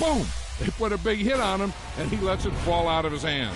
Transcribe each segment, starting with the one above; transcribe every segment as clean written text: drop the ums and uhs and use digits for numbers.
boom! They put a big hit on him, and he lets it fall out of his hand.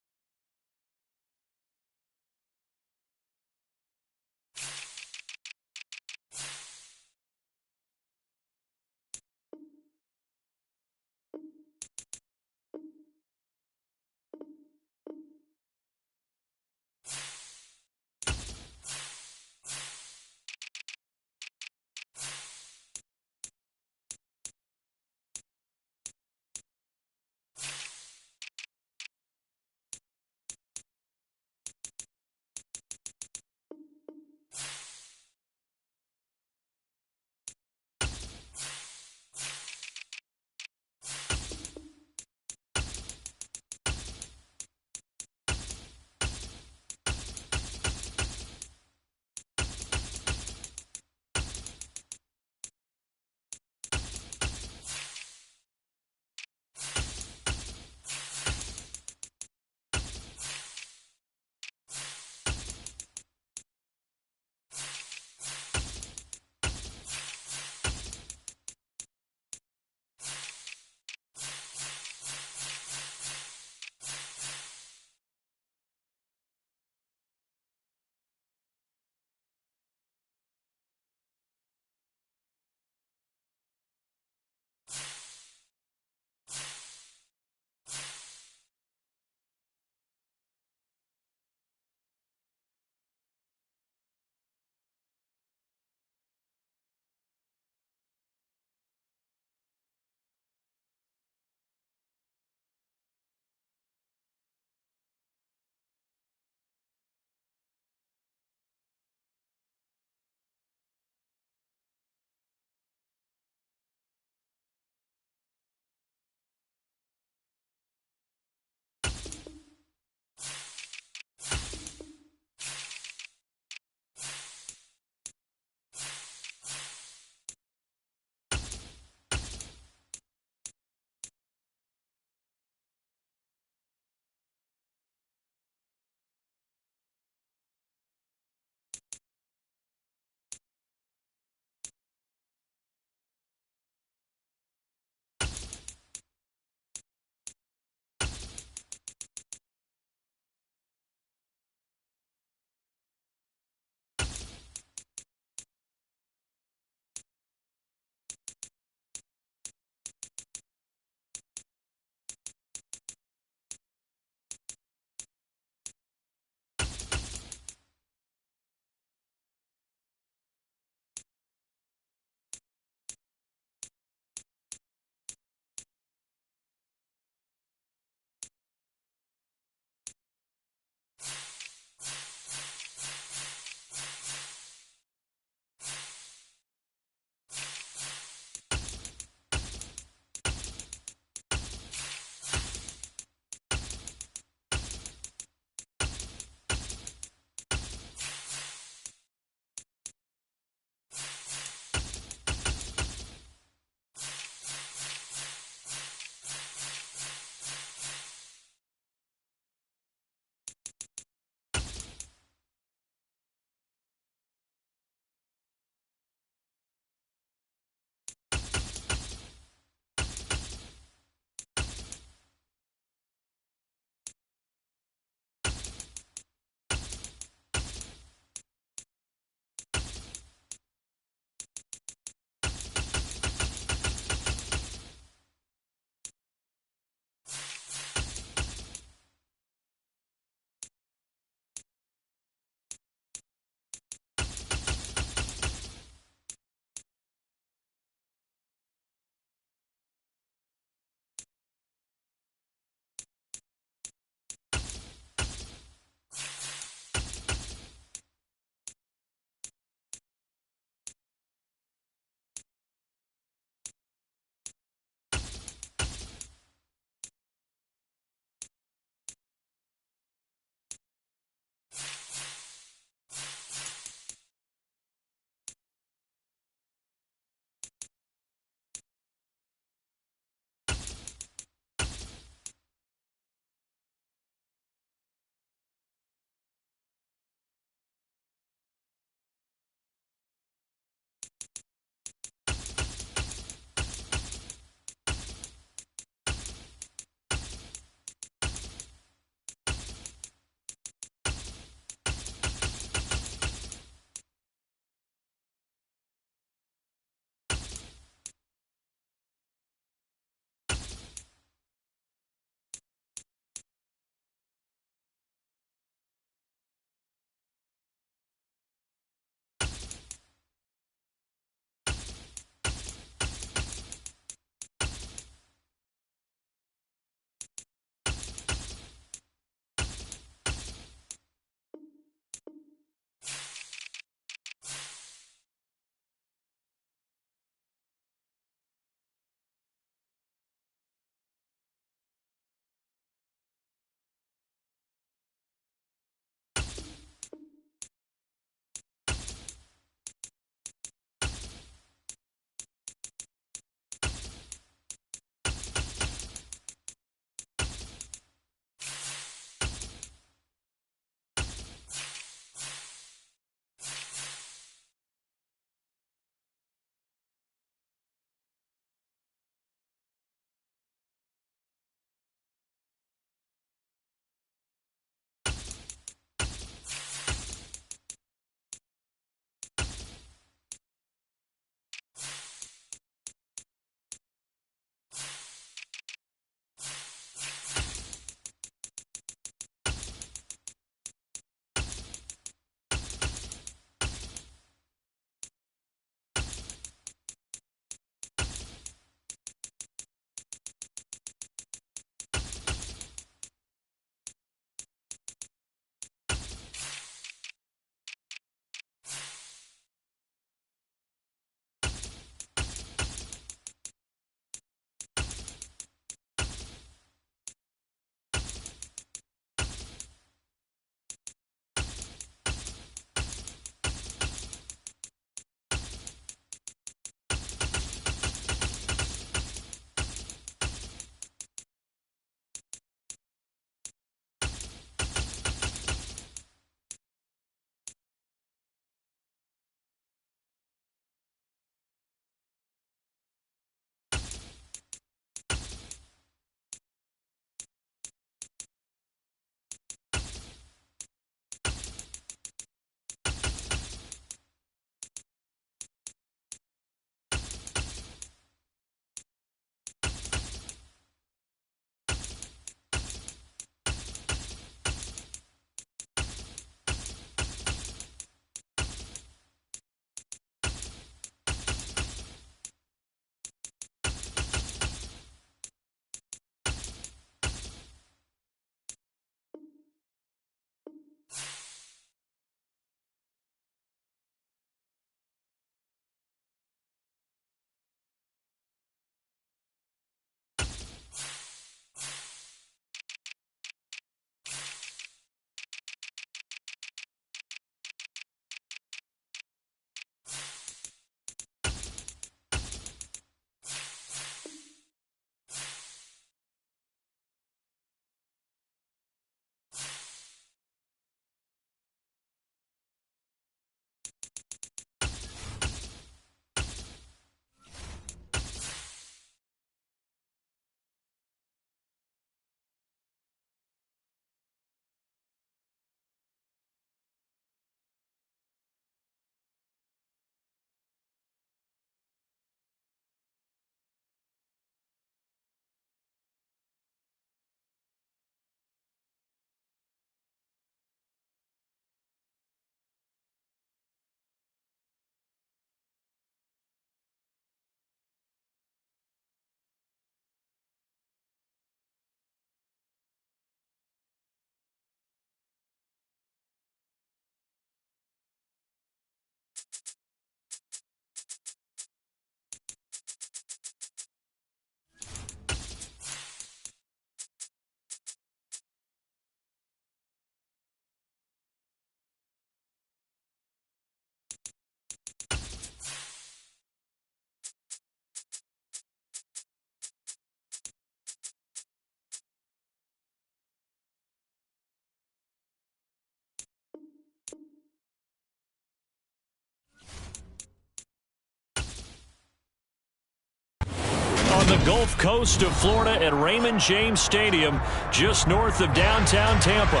on the Gulf Coast of Florida at Raymond James Stadium, just north of downtown Tampa.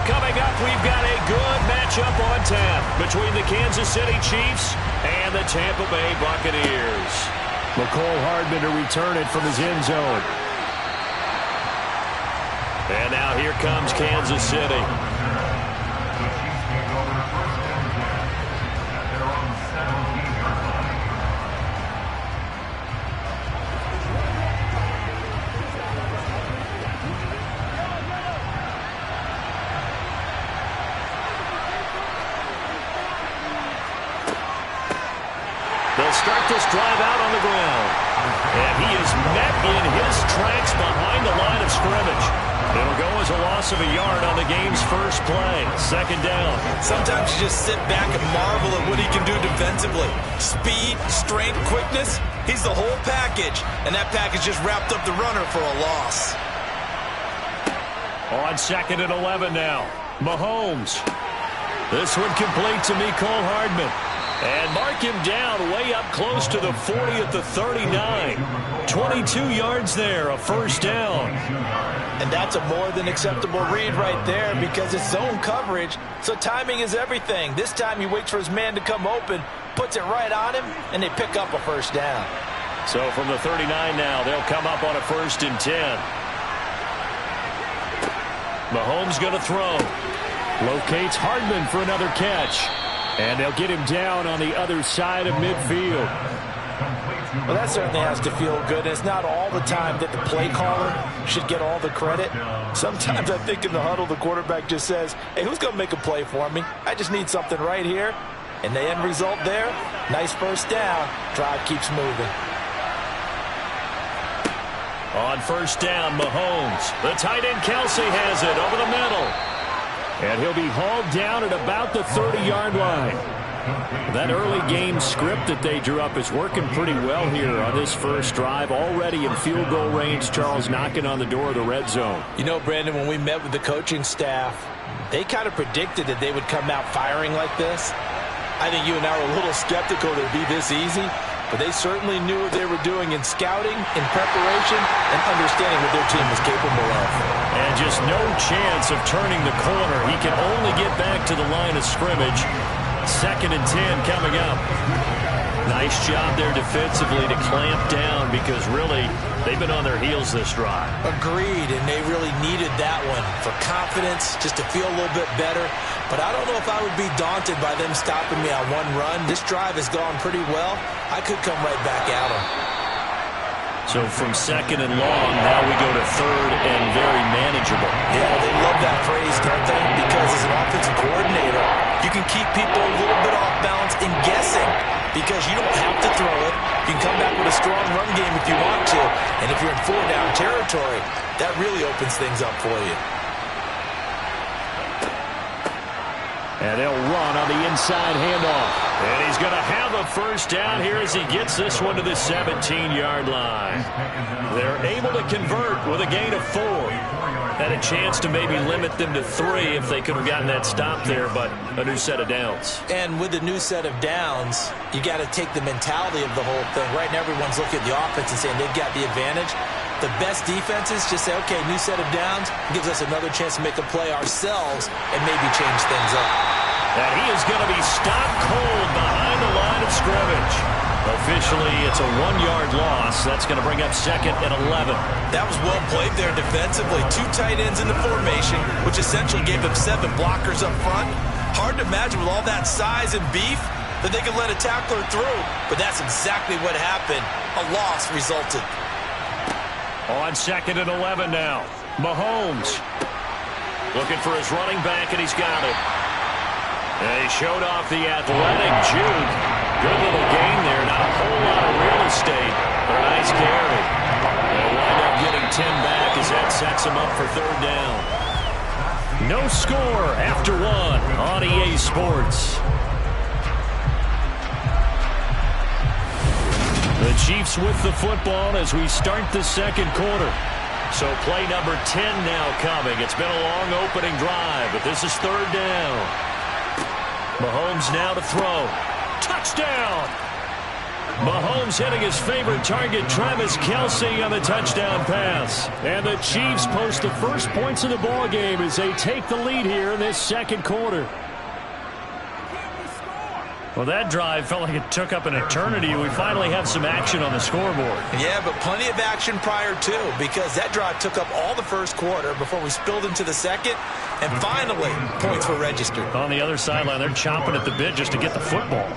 Coming up, we've got a good matchup on tap between the Kansas City Chiefs and the Tampa Bay Buccaneers. Mecole Hardman to return it from his end zone. And now here comes Kansas City. They'll start this drive out on the ground. And he is met in his tracks behind the line of scrimmage. It'll go as a loss of a yard on the game's first play. Second down. Sometimes you just sit back and marvel at what he can do defensively. Speed, strength, quickness. He's the whole package. And that package just wrapped up the runner for a loss. On 2nd and 11 now. Mahomes. This one complete to Mecole Hardman. And mark him down way up close to the 40 at the 39. 22 yards there, a first down. And that's a more than acceptable read right there because it's zone coverage, so timing is everything. This time he waits for his man to come open, puts it right on him, and they pick up a first down. So from the 39 now, they'll come up on a 1st and 10. Mahomes going to throw. Locates Hardman for another catch. And they'll get him down on the other side of midfield. Well, that certainly has to feel good. It's not all the time that the play caller should get all the credit. Sometimes I think in the huddle, the quarterback just says, hey, who's going to make a play for me? I just need something right here. And the end result there, nice first down. Drive keeps moving. On 1st down, Mahomes. The tight end Kelsey has it over the middle. And he'll be hauled down at about the 30-yard line. That early game script that they drew up is working pretty well here on this first drive. Already in field goal range, Charles knocking on the door of the red zone. You know, Brandon, when we met with the coaching staff, they kind of predicted that they would come out firing like this. I think you and I were a little skeptical that it would be this easy, but they certainly knew what they were doing in scouting, in preparation, and understanding what their team was capable of. And just no chance of turning the corner. He can only get back to the line of scrimmage. 2nd and 10 coming up. Nice job there defensively to clamp down because really they've been on their heels this drive. Agreed, and they really needed that one for confidence, just to feel a little bit better. But I don't know if I would be daunted by them stopping me on one run. This drive has gone pretty well. I could come right back at them. So from 2nd and long, now we go to 3rd and very manageable. Yeah, they love that phrase, don't they? Because as an offensive coordinator, you can keep people a little bit off balance and guessing because you don't have to throw it. You can come back with a strong run game if you want to. And if you're in 4-down territory, that really opens things up for you. And they'll run on the inside handoff. And he's going to have a first down here as he gets this one to the 17-yard line. They're able to convert with a gain of 4. Had a chance to maybe limit them to 3 if they could have gotten that stop there, but a new set of downs. And with the new set of downs, you got to take the mentality of the whole thing. Right now, everyone's looking at the offense and saying they've got the advantage. The best defenses just say, okay, new set of downs gives us another chance to make a play ourselves and maybe change things up. And he is going to be stopped cold behind the line of scrimmage. Officially, it's a 1-yard loss. That's going to bring up 2nd and 11. That was well played there defensively. 2 tight ends in the formation, which essentially gave them 7 blockers up front. Hard to imagine with all that size and beef that they could let a tackler through. But that's exactly what happened. A loss resulted. On 2nd and 11 now. Mahomes looking for his running back, and he's got it. And he showed off the athletic juke. Good little gain there. Not a whole lot of real estate, but a nice carry. They'll wind up getting 10 back as that sets him up for 3rd down. No score after 1 on EA Sports. The Chiefs with the football as we start the 2nd quarter. So play number 10 now coming. It's been a long opening drive, but this is 3rd down. Mahomes now to throw. Touchdown! Mahomes hitting his favorite target, Travis Kelce, on the touchdown pass. And the Chiefs post the first points of the ball game as they take the lead here in this second quarter. Well, that drive felt like it took up an eternity. We finally have some action on the scoreboard. Yeah, but plenty of action prior to, because that drive took up all the first quarter before we spilled into the second, and finally, points were registered. On the other sideline, they're chomping at the bit just to get the football.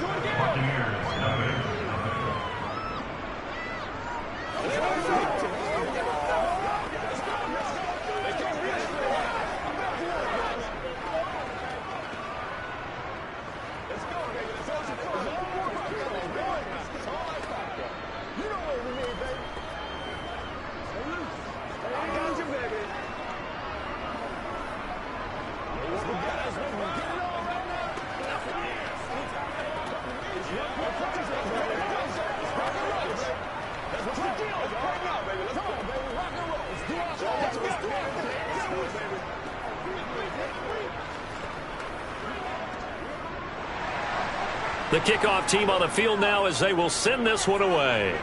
The kickoff team on the field now as they will send this one away.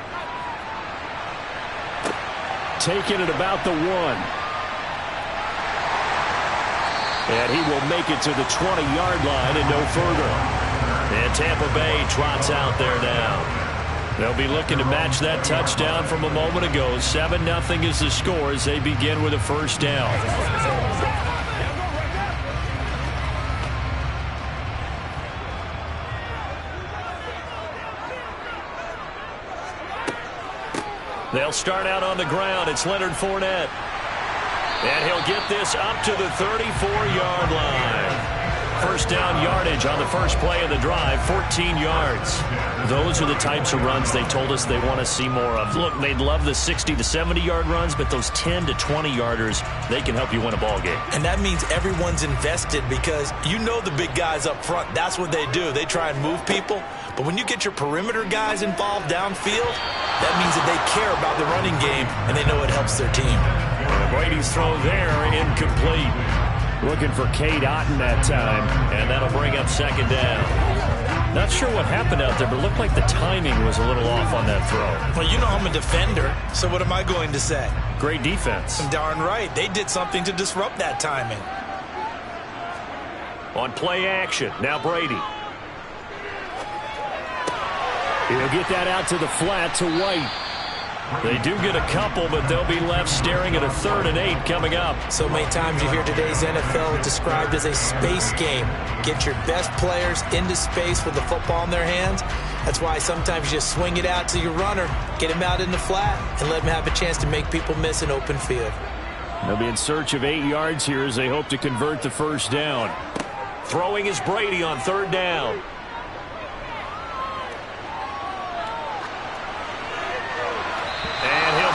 Taking it about the 1. And he will make it to the 20-yard line and no further. And Tampa Bay trots out there now. They'll be looking to match that touchdown from a moment ago. 7-0 is the score as they begin with a first down. They'll start out on the ground. It's Leonard Fournette. And he'll get this up to the 34-yard line. First down yardage on the first play of the drive, 14 yards. Those are the types of runs they told us they want to see more of. Look, they'd love the 60 to 70-yard runs, but those 10 to 20-yarders, they can help you win a ball game. And that means everyone's invested because you know the big guys up front. That's what they do. They try and move people. But when you get your perimeter guys involved downfield, that means that they care about the running game, and they know it helps their team. And Brady's throw there, incomplete. Looking for Cade Otton that time, and that'll bring up second down. Not sure what happened out there, but it looked like the timing was a little off on that throw. Well, you know I'm a defender, so what am I going to say? Great defense. Darn right. They did something to disrupt that timing. On play action, now Brady. He'll get that out to the flat to White. They do get a couple, but they'll be left staring at a 3rd and 8 coming up. So many times you hear today's NFL described as a space game. Get your best players into space with the football in their hands. That's why sometimes you just swing it out to your runner, get him out in the flat, and let him have a chance to make people miss an open field. They'll be in search of 8 yards here as they hope to convert the first down. Throwing is Brady on 3rd down.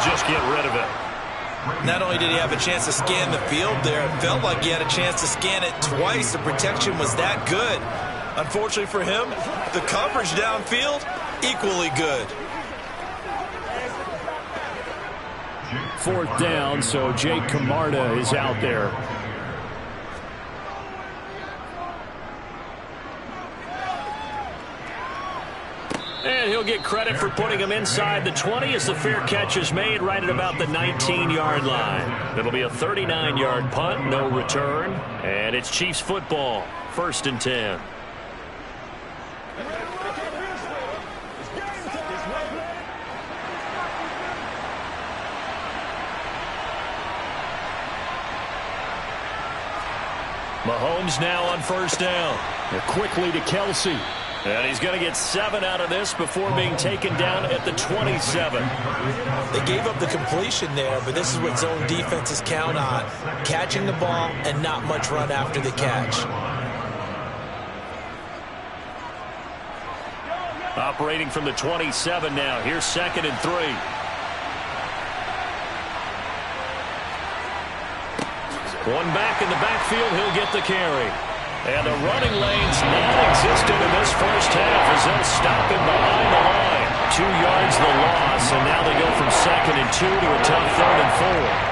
Just get rid of it. Not only did he have a chance to scan the field there, it felt like he had a chance to scan it twice. The protection was that good. Unfortunately for him, the coverage downfield, equally good. 4th down, so Jake Camarda is out there. And he'll get credit for putting him inside the 20 as the fair catch is made right at about the 19-yard line. It'll be a 39-yard punt, no return. And it's Chiefs football, 1st and 10. Mahomes now on 1st down. And quickly to Kelce. And he's going to get 7 out of this before being taken down at the 27. They gave up the completion there, but this is what zone defenses count on. Catching the ball and not much run after the catch. Operating from the 27 now. Here's 2nd and 3. One back in the backfield. He'll get the carry. And the running lane's non-existent in this first half as they'll stop him behind the line. 2 yards the loss, and now they go from 2nd and 2 to a tough 3rd and 4.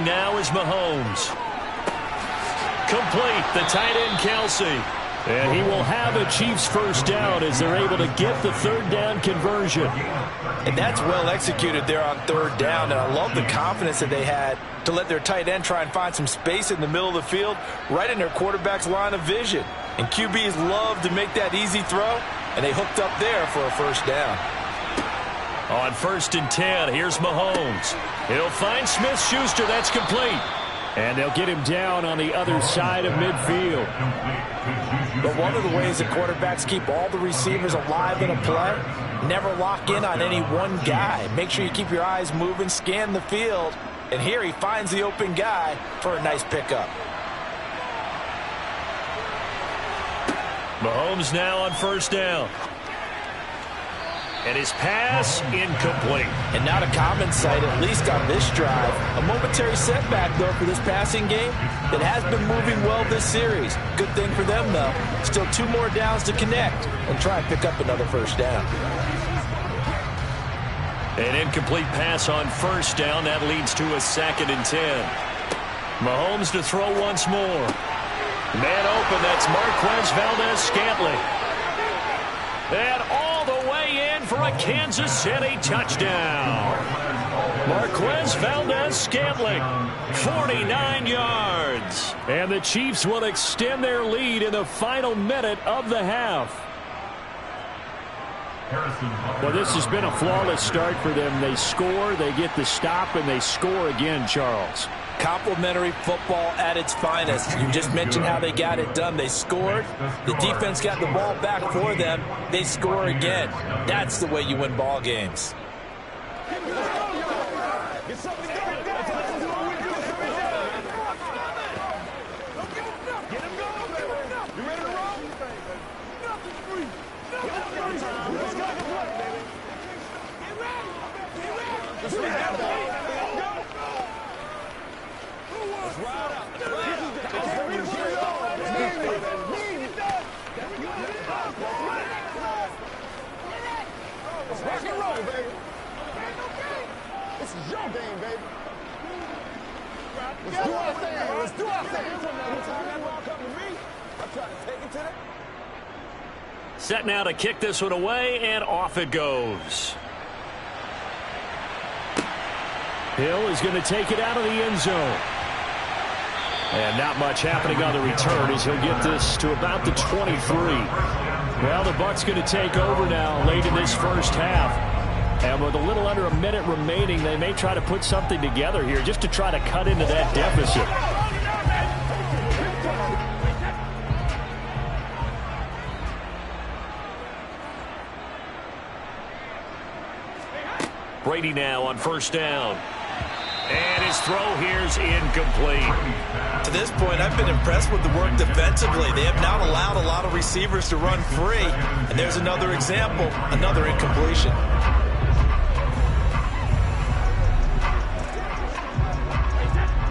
throwing now is Mahomes. Complete, the tight end Kelce. And he will have a Chiefs first down as they're able to get the third down conversion. And that's well executed there on third down. And I love the confidence that they had to let their tight end try and find some space in the middle of the field, right in their quarterback's line of vision. And QBs love to make that easy throw, and they hooked up there for a first down. On 1st and 10, here's Mahomes. He'll find Smith-Schuster. That's complete. And they'll get him down on the other side of midfield. But one of the ways that quarterbacks keep all the receivers alive in a play, never lock in on any one guy. Make sure you keep your eyes moving, scan the field. And here he finds the open guy for a nice pickup. Mahomes now on 1st down. And his pass incomplete. And not a common sight, at least on this drive. A momentary setback, though, for this passing game that has been moving well this series. Good thing for them, though. Still 2 more downs to connect and try and pick up another first down. An incomplete pass on 1st down. That leads to a 2nd and 10. Mahomes to throw once more. Man open, that's Marquez Valdes-Scantling. And all the way in for a Kansas City touchdown. Marquez Valdes-Scantling, 49 yards. And the Chiefs will extend their lead in the final minute of the half. Well, this has been a flawless start for them. They score, they get the stop, and they score again, Charles. Complimentary football at its finest. You just mentioned how they got it done. They scored. The defense got the ball back for them. They score again. That's the way you win ball games. Set now to kick this one away, and off it goes. Hill is going to take it out of the end zone. And not much happening on the return as he'll get this to about the 23. Well, the Bucs going to take over now late in this first half. And with a little under a minute remaining, they may try to put something together here just to try to cut into that deficit. Brady now on 1st down. And his throw here's incomplete. To this point, I've been impressed with the work defensively. They have not allowed a lot of receivers to run free. And there's another example, another incompletion.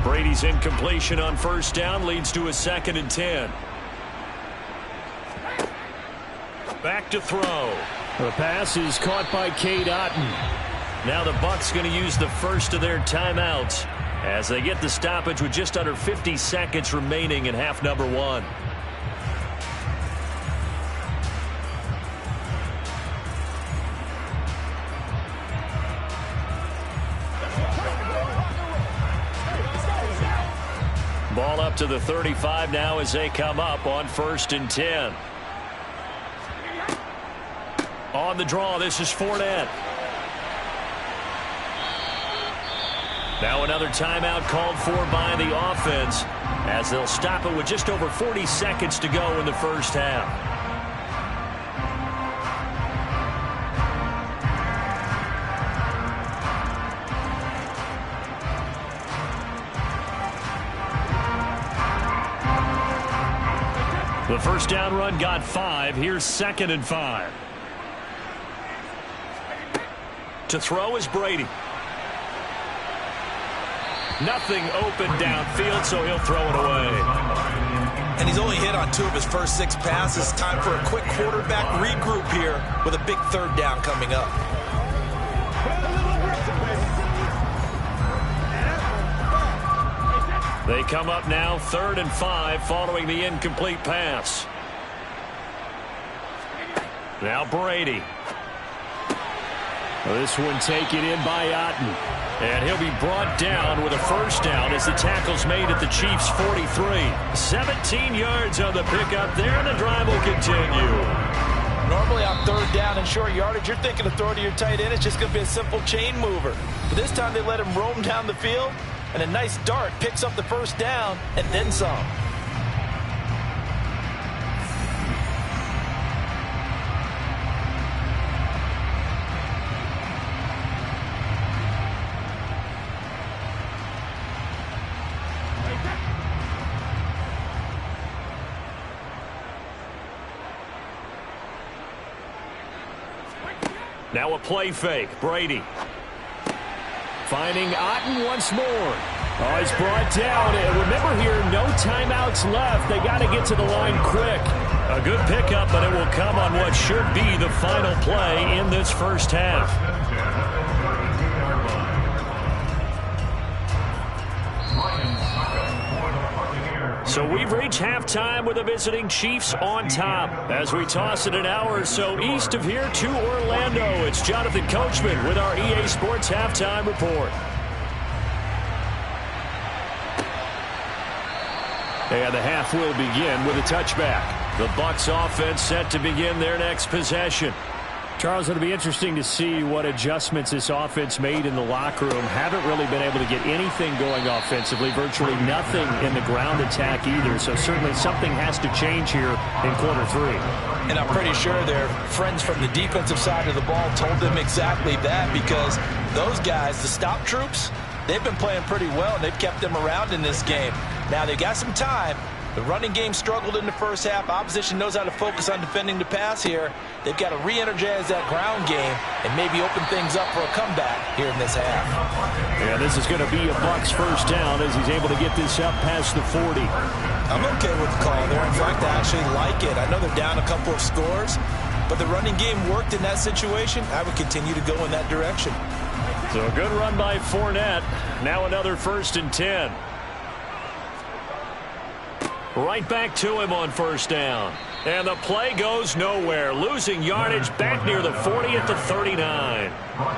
Brady's incompletion on 1st down leads to a 2nd and 10. Back to throw. The pass is caught by Cade Otton. Now the Bucs going to use the first of their timeouts as they get the stoppage with just under 50 seconds remaining in half number 1. Ball up to the 35 now as they come up on 1st and 10. On the draw, this is Fournette. Now another timeout called for by the offense as they'll stop it with just over 40 seconds to go in the first half. The first down run got 5. Here's 2nd and 5. To throw is Brady. Nothing open downfield, so he'll throw it away. And he's only hit on 2 of his first 6 passes. Time for a quick quarterback regroup here with a big 3rd down coming up. They come up now 3rd and 5 following the incomplete pass. Now Brady. This one taken in by Otten. And he'll be brought down with a first down as the tackle's made at the Chiefs' 43. 17 yards on the pickup there, and the drive will continue. Normally on 3rd down and short yardage, you're thinking of throw to your tight end. It's just going to be a simple chain mover. But this time they let him roam down the field, and a nice dart picks up the first down and then some. Now a play fake. Brady. Finding Otten once more. Oh, he's brought down. And remember here, no timeouts left. They got to get to the line quick. A good pickup, but it will come on what should be the final play in this first half. So we've reached halftime with the visiting Chiefs on top. As we toss it an hour or so east of here to Orlando, it's Jonathan Coachman with our EA Sports Halftime Report. And the half will begin with a touchback. The Bucs offense set to begin their next possession. Charles, it'll be interesting to see what adjustments this offense made in the locker room. Haven't really been able to get anything going offensively, virtually nothing in the ground attack either. So certainly something has to change here in quarter 3. And I'm pretty sure their friends from the defensive side of the ball told them exactly that, because those guys, the stop troops, they've been playing pretty well, and they've kept them around in this game. Now, they've got some time. The running game struggled in the first half. Opposition knows how to focus on defending the pass here. They've got to re-energize that ground game and maybe open things up for a comeback here in this half. Yeah, this is going to be a Bucs first down as he's able to get this up past the 40. I'm okay with the call there. In fact, I actually like it. I know they're down a couple of scores, but the running game worked in that situation. I would continue to go in that direction. So a good run by Fournette. Now another 1st and 10. Right back to him on first down. And the play goes nowhere. Losing yardage back near the 40 at the 39.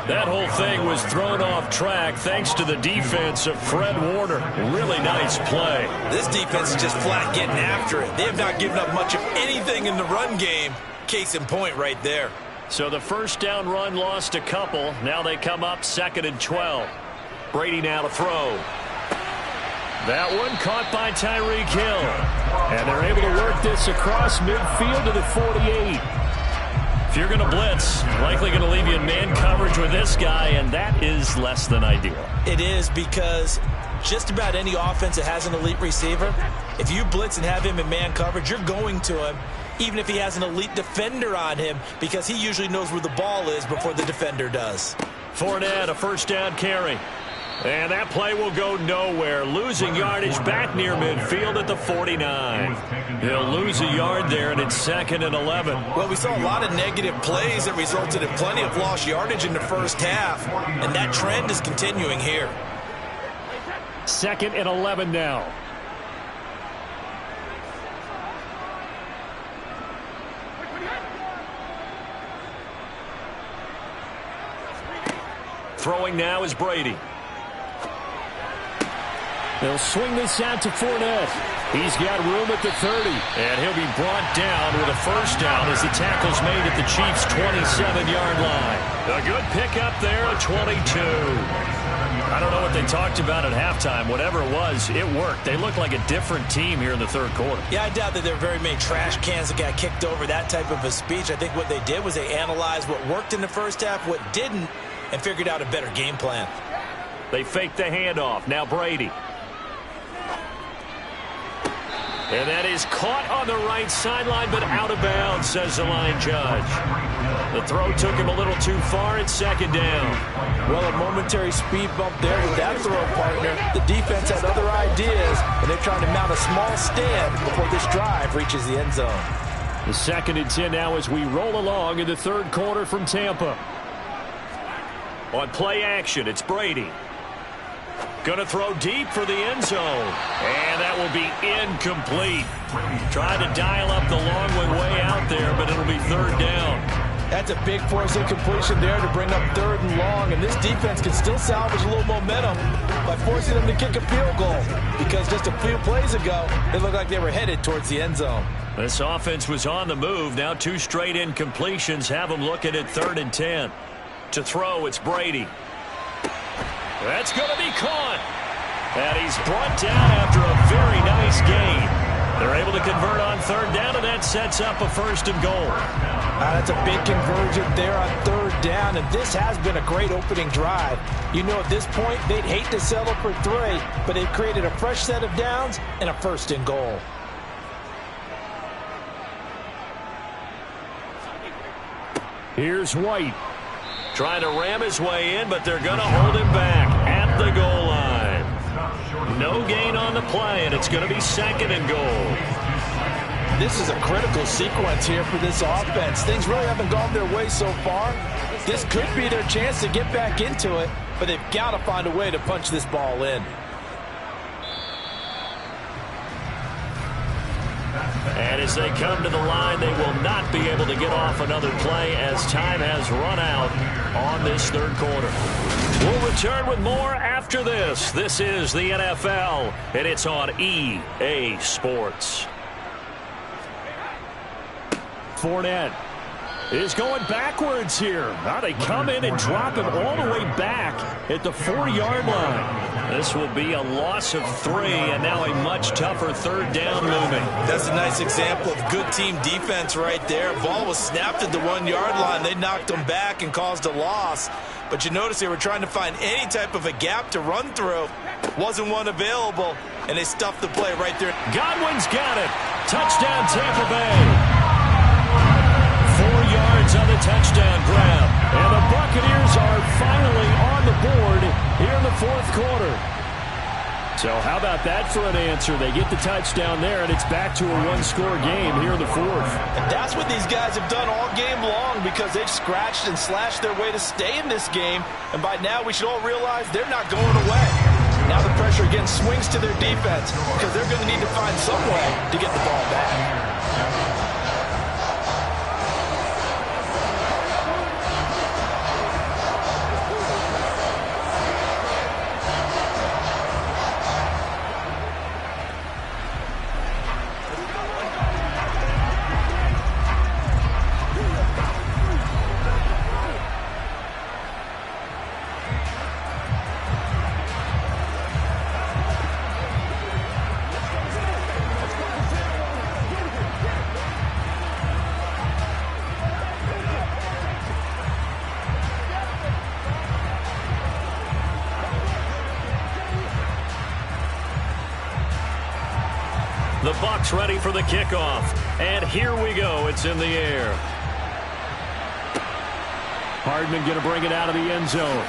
That whole thing was thrown off track thanks to the defense of Fred Warner. Really nice play. This defense is just flat getting after it. They have not given up much of anything in the run game. Case in point right there. So the first down run lost a couple. Now they come up 2nd and 12. Brady now to throw. That one caught by Tyreek Hill. And they're able to work this across midfield to the 48. If you're going to blitz, likely going to leave you in man coverage with this guy, and that is less than ideal. It is, because just about any offense that has an elite receiver, if you blitz and have him in man coverage, you're going to him, even if he has an elite defender on him, because he usually knows where the ball is before the defender does. Fournette, a first down carry. And that play will go nowhere. Losing yardage back near midfield at the 49. He'll lose a yard there, and it's 2nd and 11. Well, we saw a lot of negative plays that resulted in plenty of lost yardage in the first half, and that trend is continuing here. 2nd and 11 now. Throwing now is Brady. They'll swing this out to Fournette. He's got room at the 30. And he'll be brought down with a first down as the tackle's made at the Chiefs' 27-yard line. A good pickup there at 22. I don't know what they talked about at halftime. Whatever it was, it worked. They look like a different team here in the 3rd quarter. Yeah, I doubt that there are very many trash cans that got kicked over, that type of a speech. I think what they did was they analyzed what worked in the first half, what didn't, and figured out a better game plan. They faked the handoff. Now Brady. And that is caught on the right sideline, but out of bounds, says the line judge. The throw took him a little too far. It's 2nd down. Well, a momentary speed bump there with that throw, partner. The defense had other ideas, and they're trying to mount a small stand before this drive reaches the end zone. The 2nd and 10 now as we roll along in the 3rd quarter from Tampa. On play action, it's Brady. Going to throw deep for the end zone. And that will be incomplete. Trying to dial up the long one way out there, but it'll be third down. That's a big force incompletion there to bring up third and long, and this defense can still salvage a little momentum by forcing them to kick a field goal, because just a few plays ago, it looked like they were headed towards the end zone. This offense was on the move. Now 2 straight incompletions have them looking at 3rd and 10. To throw, it's Brady. That's going to be caught. And he's brought down after a very nice gain. They're able to convert on 3rd down, and that sets up a 1st and goal. That's a big conversion there on 3rd down, and this has been a great opening drive. You know, at this point, they'd hate to settle for 3, but they've created a fresh set of downs and a 1st and goal. Here's White. Trying to ram his way in, but they're going to hold him back at the goal line. No gain on the play, and it's going to be 2nd and goal. This is a critical sequence here for this offense. Things really haven't gone their way so far. This could be their chance to get back into it, but they've got to find a way to punch this ball in. And as they come to the line, they will not be able to get off another play as time has run out on this 3rd quarter. We'll return with more after this. This is the NFL, and it's on EA Sports. Fournette is going backwards here. Now they come in and drop him all the way back at the 4-yard line. This will be a loss of 3, and now a much tougher 3rd down looming. That's a nice example of good team defense right there. Ball was snapped at the 1-yard line. They knocked him back and caused a loss. But you notice they were trying to find any type of a gap to run through. Wasn't one available, and they stuffed the play right there. Godwin's got it. Touchdown, Tampa Bay. 4 yards on the touchdown grab. And the Buccaneers are finally on the board here in the 4th quarter. So how about that for an answer? They get the touchdown there, and it's back to a 1-score game here in the 4th. And that's what these guys have done all game long, because they've scratched and slashed their way to stay in this game. And by now, we should all realize they're not going away. Now the pressure again swings to their defense, because they're going to need to find some way to get the ball back. The Bucs ready for the kickoff. And here we go. It's in the air. Hardman going to bring it out of the end zone.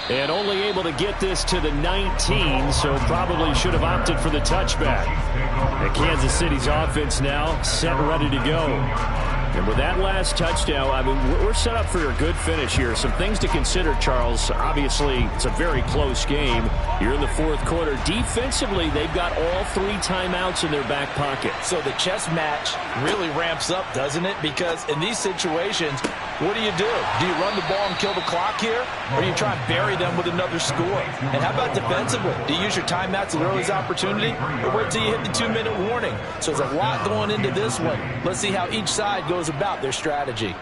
And only able to get this to the 19, so probably should have opted for the touchback. And Kansas City's offense now set and ready to go. And with that last touchdown, I mean, we're set up for a good finish here. Some things to consider, Charles. Obviously, it's a very close game. You're in the 4th quarter. Defensively, they've got all 3 timeouts in their back pocket. So the chess match really ramps up, doesn't it? Because in these situations, what do? Do you run the ball and kill the clock here? Or do you try and bury them with another score? And how about defensively? Do you use your timeouts at earliest opportunity? Or wait till you hit the 2-minute warning? So there's a lot going into this one. Let's see how each side goes about their strategy.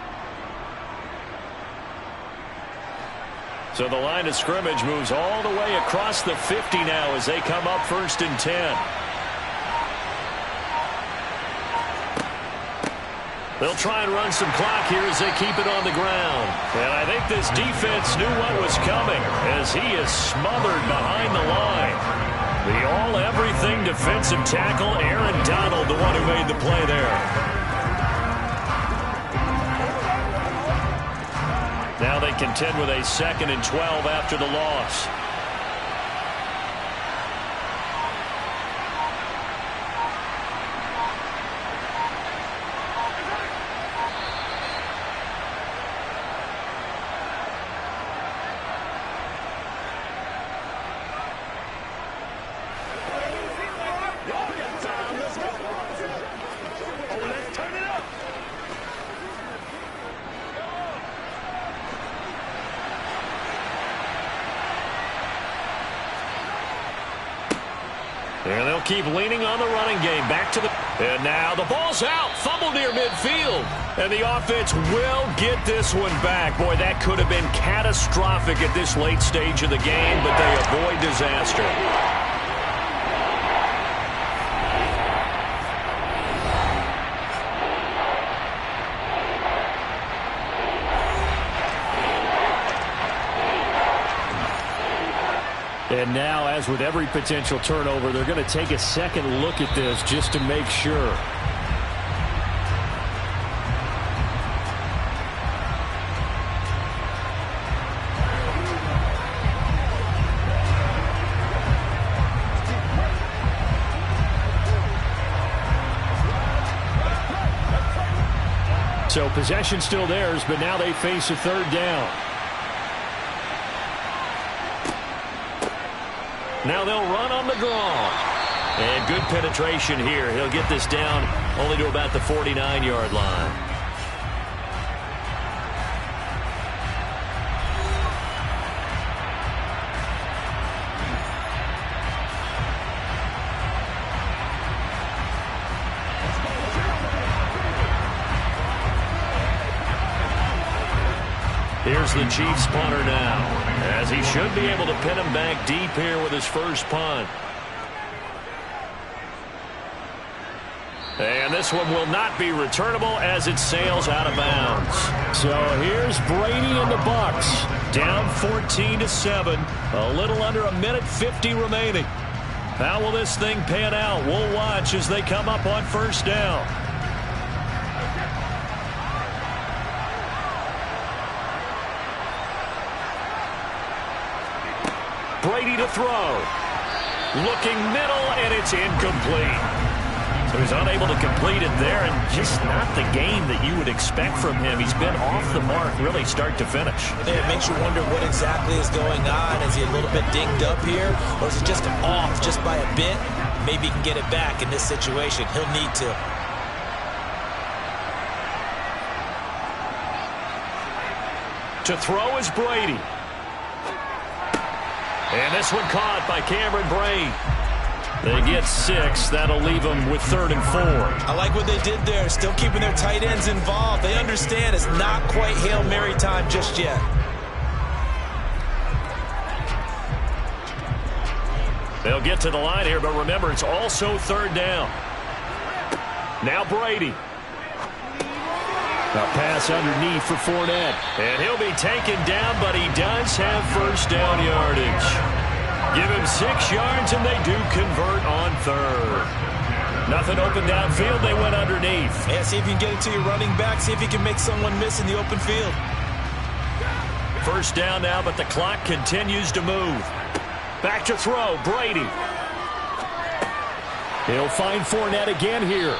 So the line of scrimmage moves all the way across the 50 now as they come up 1st and 10. They'll try and run some clock here as they keep it on the ground. And I think this defense knew what was coming as he is smothered behind the line. The all-everything defensive tackle, Aaron Donald, the one who made the play there. Now they contend with a 2nd and 12 after the loss. They'll keep leaning on the running game. Back to the... And now the ball's out. Fumble near midfield. And the offense will get this one back. Boy, that could have been catastrophic at this late stage of the game, but they avoid disaster. And now, as with every potential turnover, they're going to take a second look at this just to make sure. So possession still theirs, but now they face a third down. Now they'll run on the draw. And good penetration here. He'll get this down only to about the 49-yard line. Here's the Chiefs punter now, as he should be able to pin him back deep here with his first punt. And this one will not be returnable as it sails out of bounds. So here's Brady and the Bucs. Down 14-7, a little under a minute 50 remaining. How will this thing pan out? We'll watch as they come up on first down. Brady to throw. Looking middle, and it's incomplete. So he's unable to complete it there, and just not the game that you would expect from him. He's been off the mark really start to finish. It makes you wonder what exactly is going on. Is he a little bit dinged up here, or is it just off just by a bit? Maybe he can get it back in this situation. He'll need to. To throw is Brady. And this one caught by Cameron Brate. They get 6. That'll leave them with 3rd and 4. I like what they did there. Still keeping their tight ends involved. They understand it's not quite Hail Mary time just yet. They'll get to the line here, but remember, it's also 3rd down. Now Brady. A pass underneath for Fournette. And he'll be taken down, but he does have first down yardage. Give him 6 yards, and they do convert on 3rd. Nothing open downfield. They went underneath. Yeah, see if you can get it to your running back. See if you can make someone miss in the open field. First down now, but the clock continues to move. Back to throw, Brady. He'll find Fournette again here.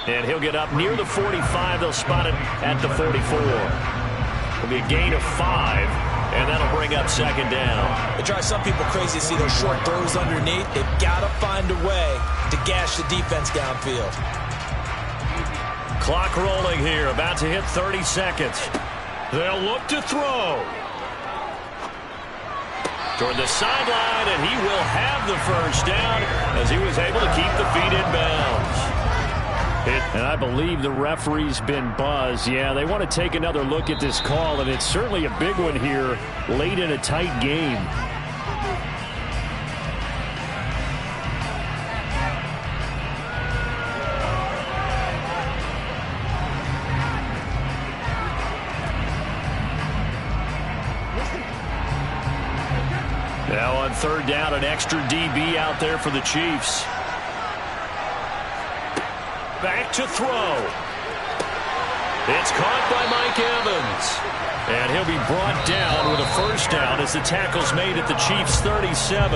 And he'll get up near the 45. They'll spot it at the 44. It'll be a gain of 5, and that'll bring up 2nd down. It drives some people crazy to see those short throws underneath. They've got to find a way to gash the defense downfield. Clock rolling here, about to hit 30 seconds. They'll look to throw. Toward the sideline, and he will have the first down as he was able to keep the feet in bounds. And I believe the referee's been buzzed. Yeah, they want to take another look at this call, and it's certainly a big one here late in a tight game. Now on 3rd down, an extra DB out there for the Chiefs. Back to throw. It's caught by Mike Evans. And he'll be brought down with a first down as the tackle's made at the Chiefs' 37.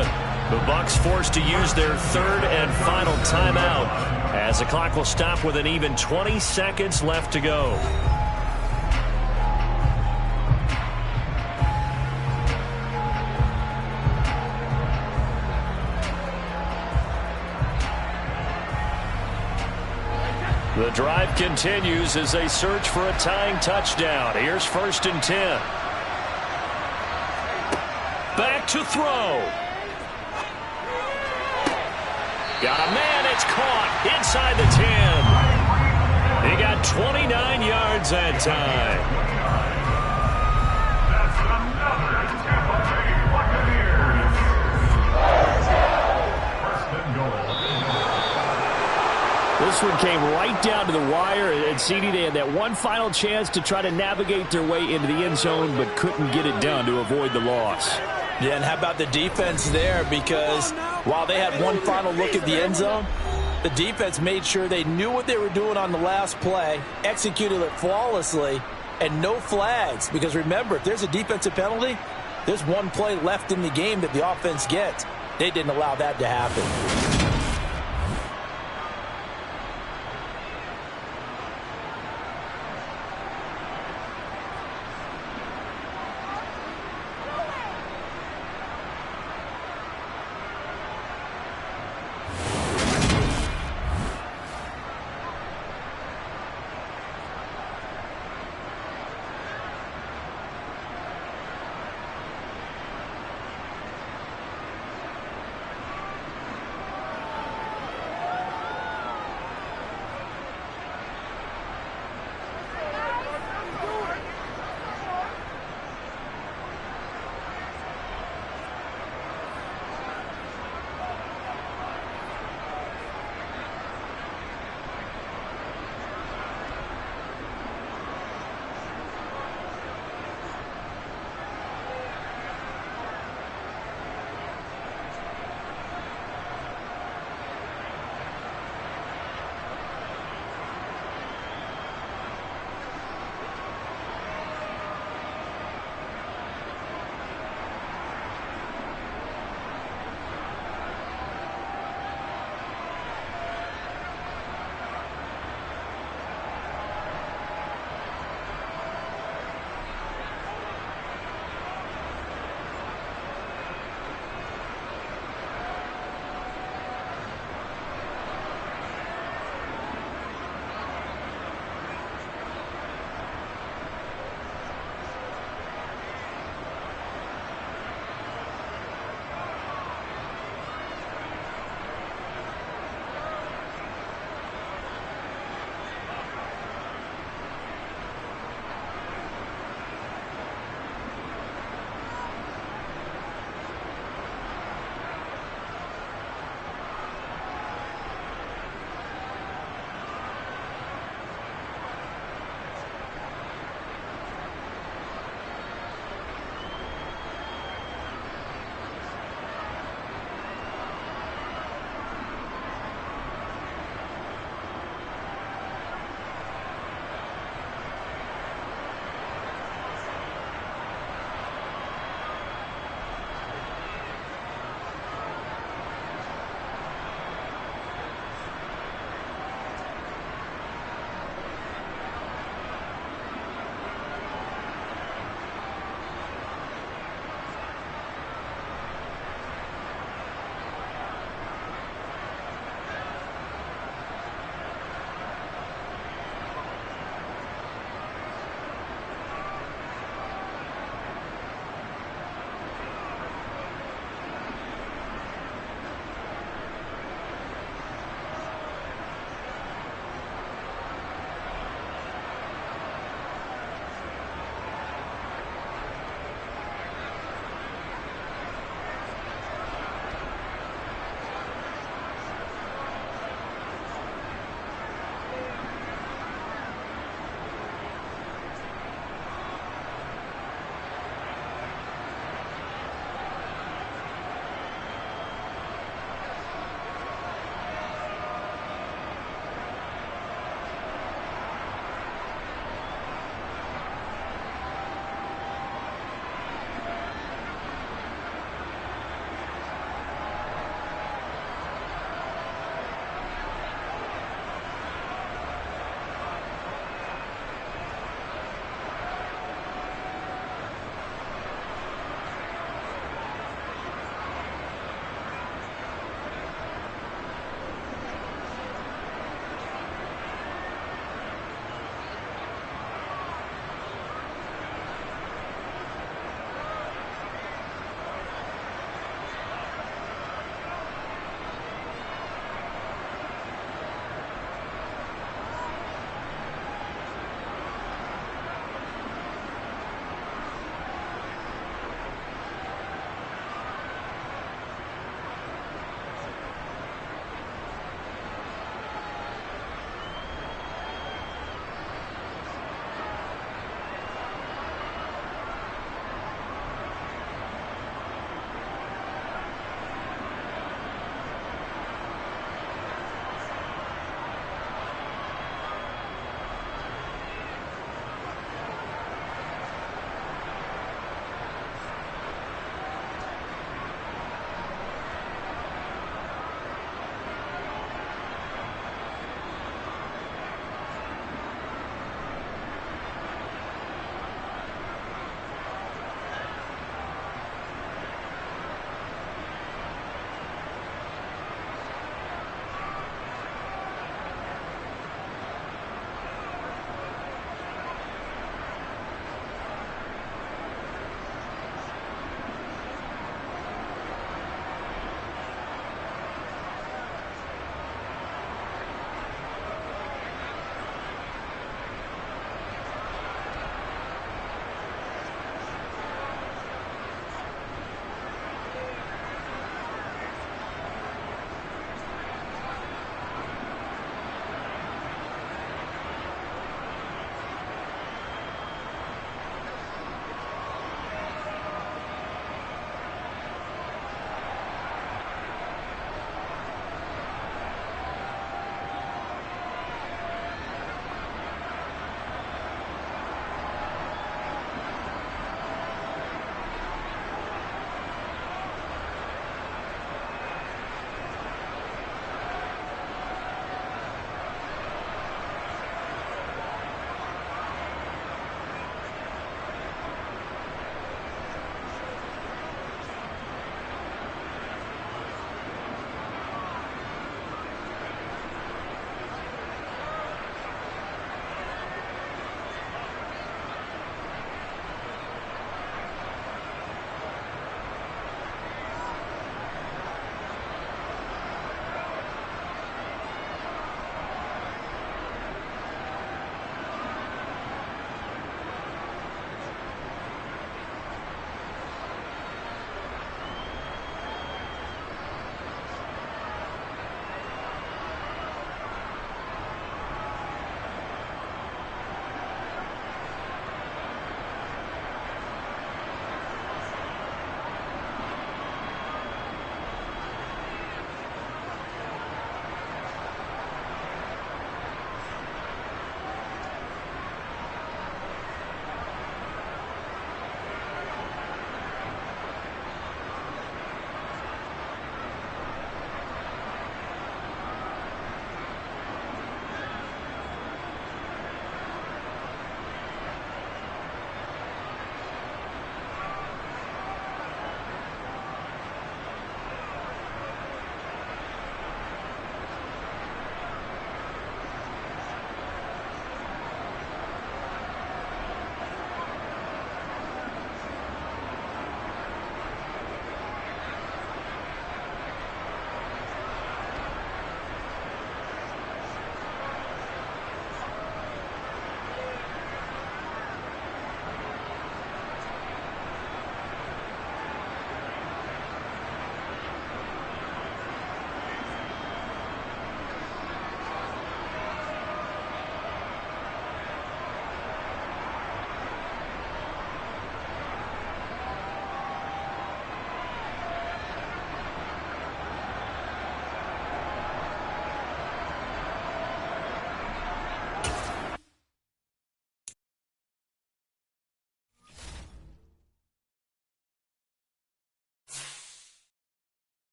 The Bucs forced to use their 3rd and final timeout as the clock will stop with an even 20 seconds left to go. The drive continues as they search for a tying touchdown. Here's 1st and 10. Back to throw. Got a man. It's caught inside the 10. He got 29 yards that time. This one came right down to the wire, and CD, they had that one final chance to try to navigate their way into the end zone, but couldn't get it done to avoid the loss. Yeah, and how about the defense there? Because while they had one final look at the end zone, the defense made sure they knew what they were doing on the last play, executed it flawlessly, and no flags. Because remember, if there's a defensive penalty, there's one play left in the game that the offense gets. They didn't allow that to happen.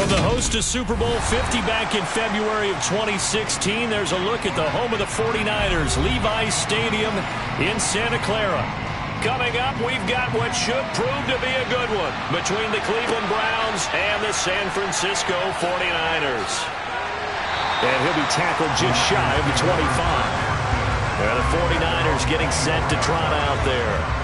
From the host to Super Bowl 50 back in February of 2016, there's a look at the home of the 49ers, Levi's Stadium in Santa Clara. Coming up, we've got what should prove to be a good one between the Cleveland Browns and the San Francisco 49ers. And he'll be tackled just shy of the 25. And the 49ers getting set to trot out there.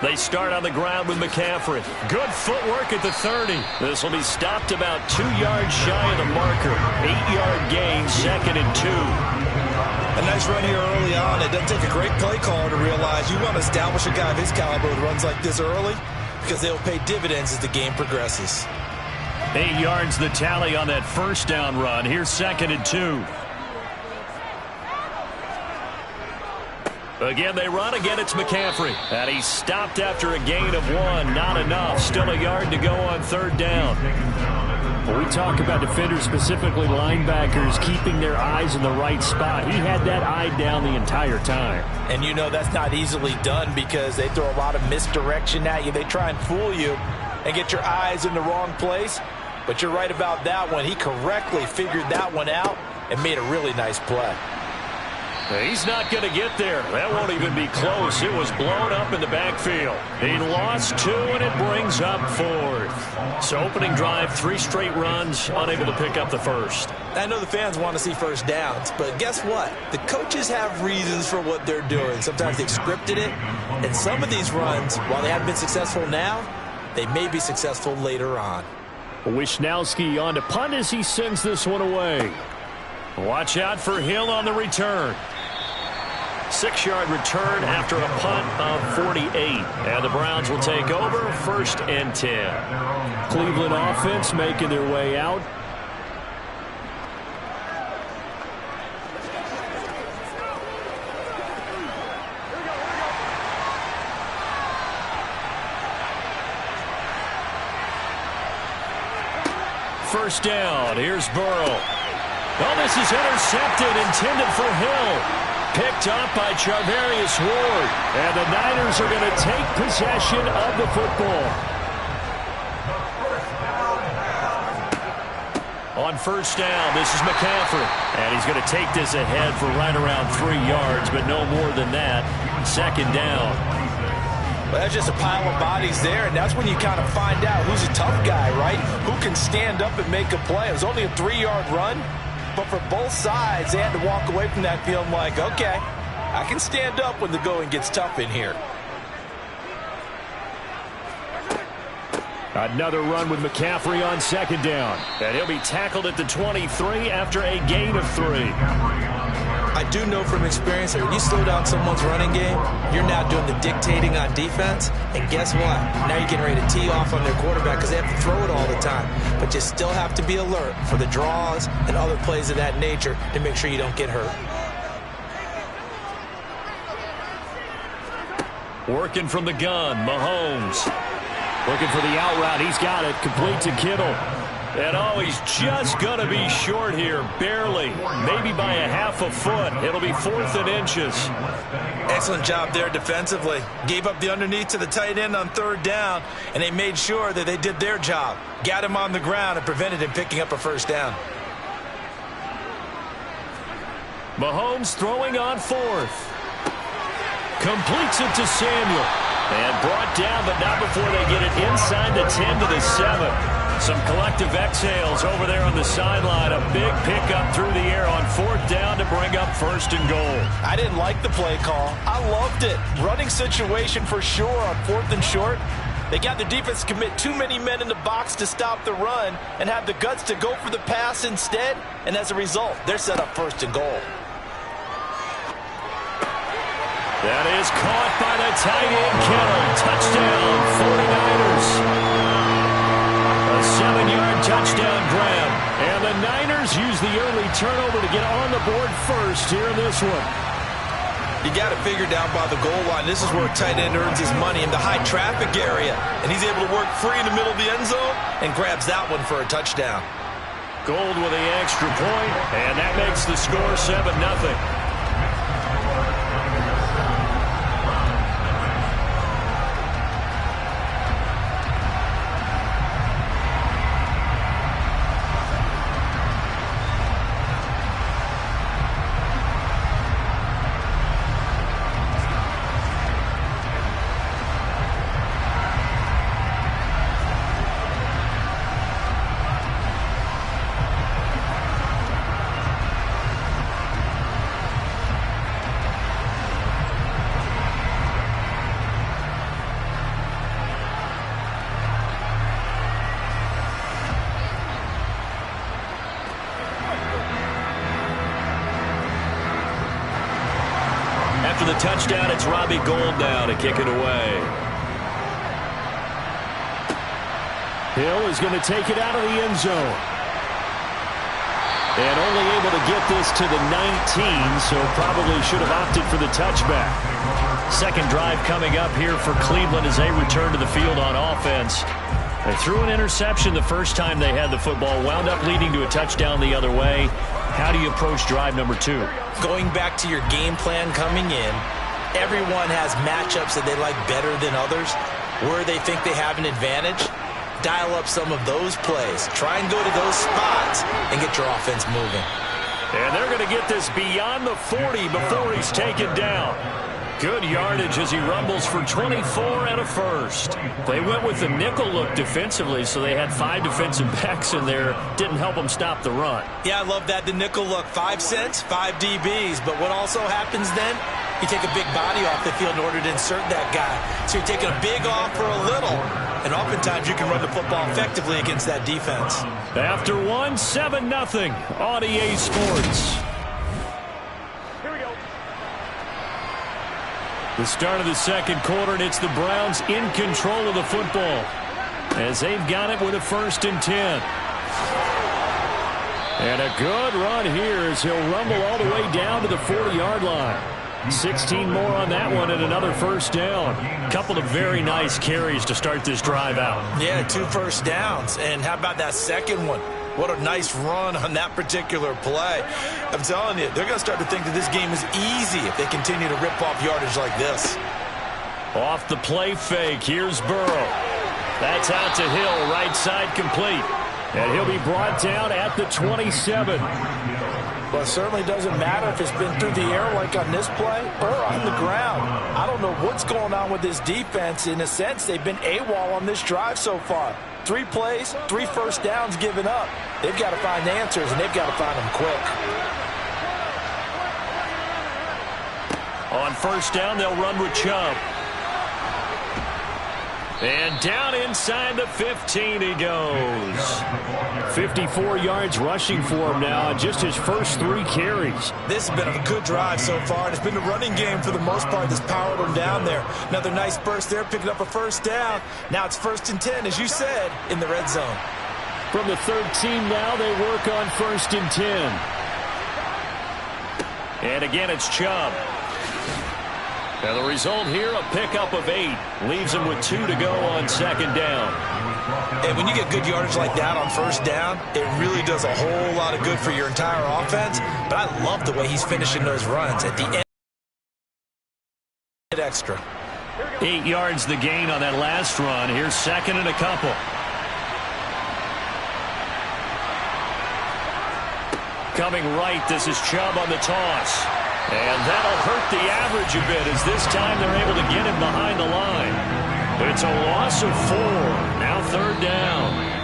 They start on the ground with McCaffrey. Good footwork at the 30. This will be stopped about 2 yards shy of the marker. 8-yard gain, 2nd and 2. A nice run here early on. It doesn't take a great play caller to realize you want to establish a guy of his caliber with runs like this early because they'll pay dividends as the game progresses. 8 yards the tally on that first down run. Here's 2nd and 2. Again, they run. Again, it's McCaffrey. And he's stopped after a gain of 1. Not enough. Still a yard to go on 3rd down. When we talk about defenders, specifically linebackers, keeping their eyes in the right spot, he had that eye down the entire time. And you know that's not easily done because they throw a lot of misdirection at you. They try and fool you and get your eyes in the wrong place. But you're right about that one. He correctly figured that one out and made a really nice play. He's not going to get there. That won't even be close. It was blown up in the backfield. He lost 2, and it brings up 4th. So opening drive, 3 straight runs, unable to pick up the first. I know the fans want to see first downs, but guess what? The coaches have reasons for what they're doing. Sometimes they've scripted it, and some of these runs, while they haven't been successful now, they may be successful later on. Wisnowski on to punt as he sends this one away. Watch out for Hill on the return. 6-yard return after a punt of 48. And the Browns will take over 1st and 10. Cleveland offense making their way out. First down. Here's Burrow. Oh, this is intercepted, intended for Hill. Picked up by Charvarius Ward. And the Niners are going to take possession of the football. On first down, this is McCaffrey. And he's going to take this ahead for right around 3 yards, but no more than that. 2nd down. Well, that's just a pile of bodies there, and that's when you kind of find out who's a tough guy, right? Who can stand up and make a play. It was only a 3-yard run. But for both sides, they had to walk away from that feeling like, okay, I can stand up when the going gets tough in here. Another run with McCaffrey on 2nd down. And he'll be tackled at the 23 after a gain of 3. I do know from experience that when you slow down someone's running game, you're now doing the dictating on defense. And guess what? Now you're getting ready to tee off on their quarterback because they have to throw it all the time. But you still have to be alert for the draws and other plays of that nature to make sure you don't get hurt. Working from the gun, Mahomes. Looking for the out route. He's got it. Complete to Kittle. And oh, he's just going to be short here, barely, maybe by a half a foot. It'll be 4th and inches. Excellent job there defensively. Gave up the underneath to the tight end on 3rd down, and they made sure that they did their job. Got him on the ground and prevented him picking up a 1st down. Mahomes throwing on 4th. Completes it to Samuel. And brought down, but not before they get it inside the 10 to the 7. Some collective exhales over there on the sideline. A big pickup through the air on 4th down to bring up 1st and goal. I didn't like the play call. I loved it. Running situation for sure on 4th and short. They got the defense to commit too many men in the box to stop the run and have the guts to go for the pass instead. And as a result, they're set up 1st and goal. That is caught by the tight end, Kittle. Touchdown, 49ers. A 7-yard touchdown grab. And the Niners use the early turnover to get on the board first here in this one. You got it figured down by the goal line. This is where a tight end earns his money, in the high traffic area. And he's able to work free in the middle of the end zone and grabs that one for a touchdown. Gold with the extra point, and that makes the score 7-0. After the touchdown, it's Robbie Gould now to kick it away. Hill is going to take it out of the end zone. And only able to get this to the 19, so probably should have opted for the touchback. Second drive coming up here for Cleveland as they return to the field on offense. They threw an interception the first time they had the football, wound up leading to a touchdown the other way. How do you approach drive number 2? Going back to your game plan coming in, everyone has matchups that they like better than others, where they think they have an advantage. Dial up some of those plays. Try and go to those spots and get your offense moving. And they're going to get this beyond the 40 before he's taken down. Good yardage as he rumbles for 24 and a first. They went with the nickel look defensively, so they had 5 defensive backs in there. Didn't help them stop the run. Yeah, I love that, the nickel look. 5 cents, 5 DBs. But what also happens then, you take a big body off the field in order to insert that guy. So you're taking a big off for a little. And oftentimes you can run the football effectively against that defense. After 1, 7-0 on EA Sports. The start of the second quarter, and it's the Browns in control of the football as they've got it with a 1st and 10. And a good run here as he'll rumble all the way down to the 40-yard line. 16 more on that one and another 1st down. Couple of very nice carries to start this drive out. Yeah, 2 first downs. And how about that second one? What a nice run on that particular play. I'm telling you, they're going to start to think that this game is easy if they continue to rip off yardage like this. Off the play fake, here's Burrow. That's out to Hill, right side complete. And he'll be brought down at the 27. Well, it certainly doesn't matter if it's been through the air like on this play or on the ground. I don't know what's going on with this defense. In a sense, they've been AWOL on this drive so far. 3 plays, 3 first downs given up. They've got to find answers, and they've got to find them quick. On 1st down, they'll run with Chubb. And down inside the 15 he goes. 54 yards rushing for him now on just his first 3 carries. This has been a good drive so far, and it's been the running game for the most part that's powered them down there. Another nice burst there, picking up a 1st down. Now it's 1st and 10, as you said, in the red zone. From the 13 now, they work on 1st and 10. And again, it's Chubb. And the result here, a pickup of 8. Leaves him with 2 to go on 2nd down. And when you get good yardage like that on 1st down, it really does a whole lot of good for your entire offense. But I love the way he's finishing those runs at the end. Extra. 8 yards the gain on that last run. Here's 2nd and a couple. Coming right, this is Chubb on the toss. And that'll hurt the average a bit as this time they're able to get him behind the line. It's a loss of 4. Now 3rd down.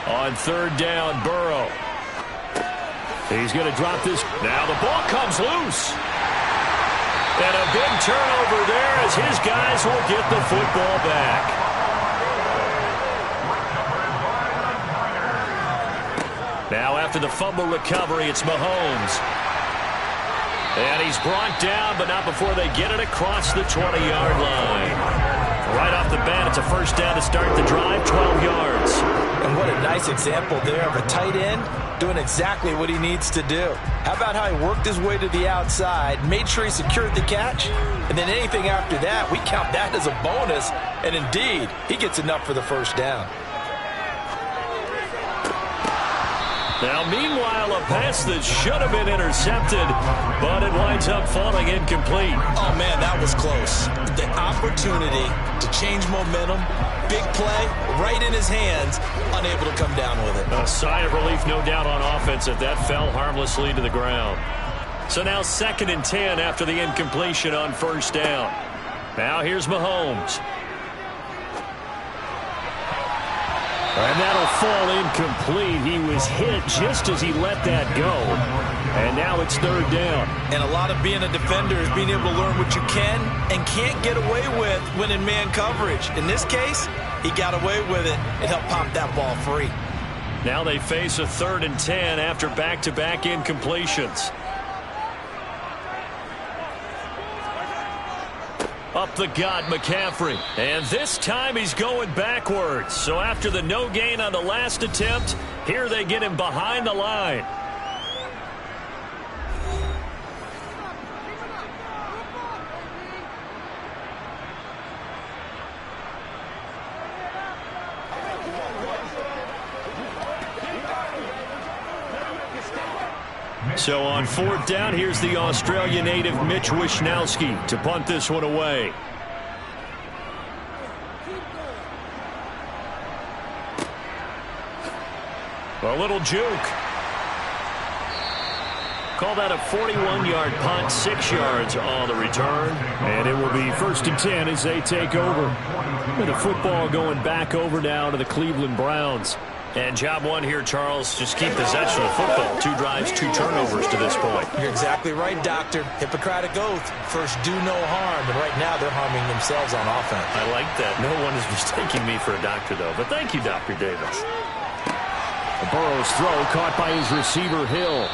On 3rd down, Burrow. He's going to drop this. Now the ball comes loose. And a big turnover there as his guys will get the football back. Now after the fumble recovery, it's Mahomes. And he's brought down, but not before they get it across the 20-yard line. Right off the bat, it's a first down to start the drive, 12 yards. And what a nice example there of a tight end doing exactly what he needs to do. How about how he worked his way to the outside, made sure he secured the catch, and then anything after that, we count that as a bonus. And indeed, he gets enough for the first down. Now, meanwhile, a pass that should have been intercepted, but it winds up falling incomplete. Oh, man, that was close. The opportunity to change momentum, big play, right in his hands, unable to come down with it. A sigh of relief, no doubt, on offense if that fell harmlessly to the ground. So now 2nd and 10 after the incompletion on first down. Now here's Mahomes. And that'll fall incomplete. He was hit just as he let that go. And now it's 3rd down. And a lot of being a defender is being able to learn what you can and can't get away with when in man coverage. In this case, he got away with it and helped pop that ball free. Now they face a 3rd and 10 after back-to-back incompletions. Up the gut, McCaffrey. And this time he's going backwards. So after the no gain on the last attempt, here they get him behind the line. So on 4th down, here's the Australia native Mitch Wishnowsky to punt this one away. A little juke. Call that a 41-yard punt, 6 yards on the return. And it will be 1st and 10 as they take over. With the football going back over now to the Cleveland Browns. And job one here, Charles, just keep possession of the football. 2 drives, 2 turnovers to this point. You're exactly right, Doctor. Hippocratic oath. First, do no harm. And right now, they're harming themselves on offense. I like that. No one is mistaking me for a doctor, though. But thank you, Dr. Davis. Burrow's throw caught by his receiver, Hill.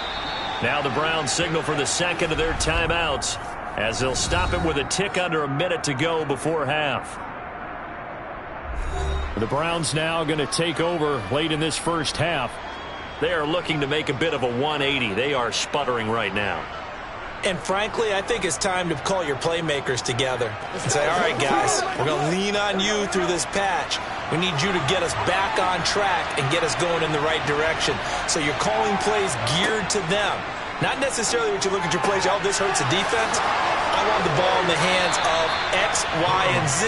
Now the Browns signal for the 2nd of their timeouts as they'll stop it with a tick under a minute to go before half. The Browns now going to take over late in this first half. They are looking to make a bit of a 180. They are sputtering right now. And frankly, I think it's time to call your playmakers together and say, all right, guys, we're going to lean on you through this patch. We need you to get us back on track and get us going in the right direction. So you're calling plays geared to them. Not necessarily when you look at your plays, oh, this hurts the defense. I want the ball in the hands of X, Y, and Z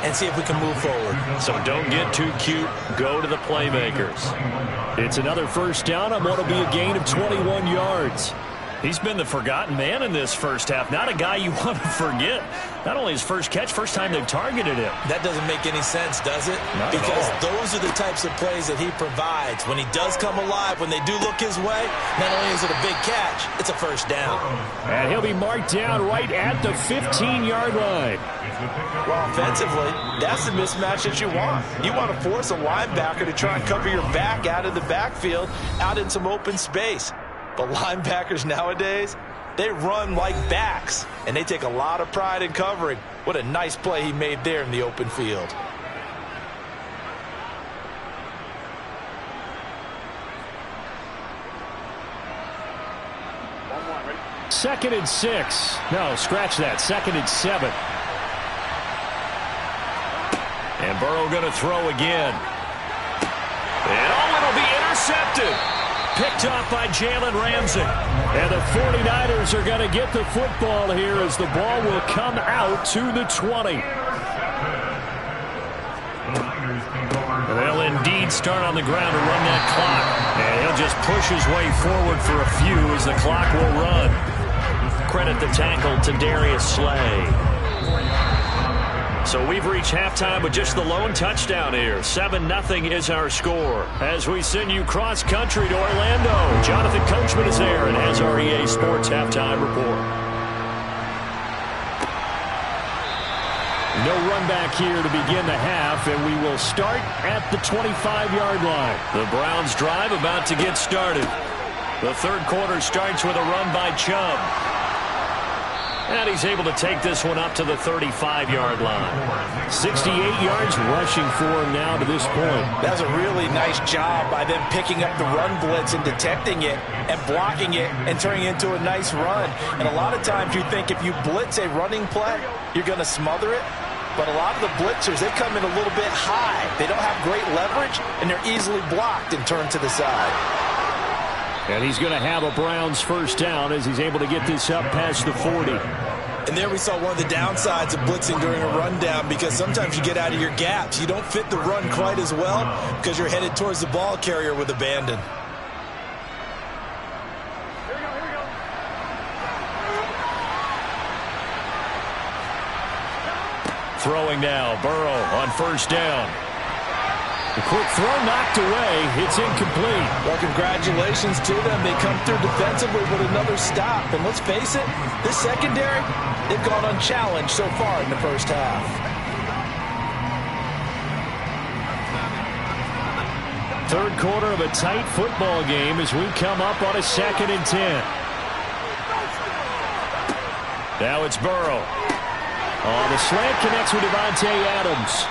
and see if we can move forward. So don't get too cute. Go to the playmakers. It's another first down on what will be a gain of 21 yards. He's been the forgotten man in this first half. Not a guy you want to forget. Not only his first catch, first time they've targeted him. That doesn't make any sense, does it? Not because at all. Those are the types of plays that he provides. When he does come alive, when they do look his way, not only is it a big catch, it's a first down. And he'll be marked down right at the 15-yard line. Well, offensively, that's the mismatch that you want. You want to force a linebacker to try and cover your back out of the backfield, out in some open space. But linebackers nowadays, they run like backs, and they take a lot of pride in covering. What a nice play he made there in the open field. Second and 6. No, scratch that. 2nd and 7. And Burrow going to throw again. And it'll be intercepted. Picked off by Jalen Ramsey. And the 49ers are going to get the football here as the ball will come out to the 20. They'll indeed start on the ground to run that clock. And he'll just push his way forward for a few as the clock will run. Credit the tackle to Darius Slay. So we've reached halftime with just the lone touchdown here. 7-0 is our score. As we send you cross-country to Orlando, Jonathan Coachman is there and has our EA Sports Halftime Report. No run back here to begin the half, and we will start at the 25-yard line. The Browns drive about to get started. The third quarter starts with a run by Chubb. And he's able to take this one up to the 35-yard line. 68 yards rushing for him now to this point. That's a really nice job by them picking up the run blitz and detecting it and blocking it and turning it into a nice run. And a lot of times you think if you blitz a running play, you're going to smother it. But a lot of the blitzers, they come in a little bit high. They don't have great leverage, and they're easily blocked and turned to the side. And he's going to have a Browns first down as he's able to get this up past the 40. And there we saw one of the downsides of blitzing during a rundown, because sometimes you get out of your gaps. You don't fit the run quite as well because you're headed towards the ball carrier with abandon. Throwing now, Burrow on first down. The quick throw knocked away. It's incomplete. Well, congratulations to them. They come through defensively with another stop. And let's face it, this secondary, they've gone unchallenged so far in the first half. Third quarter of a tight football game as we come up on a 2nd and 10. Now it's Burrow. Oh, the slant connects with Davante Adams.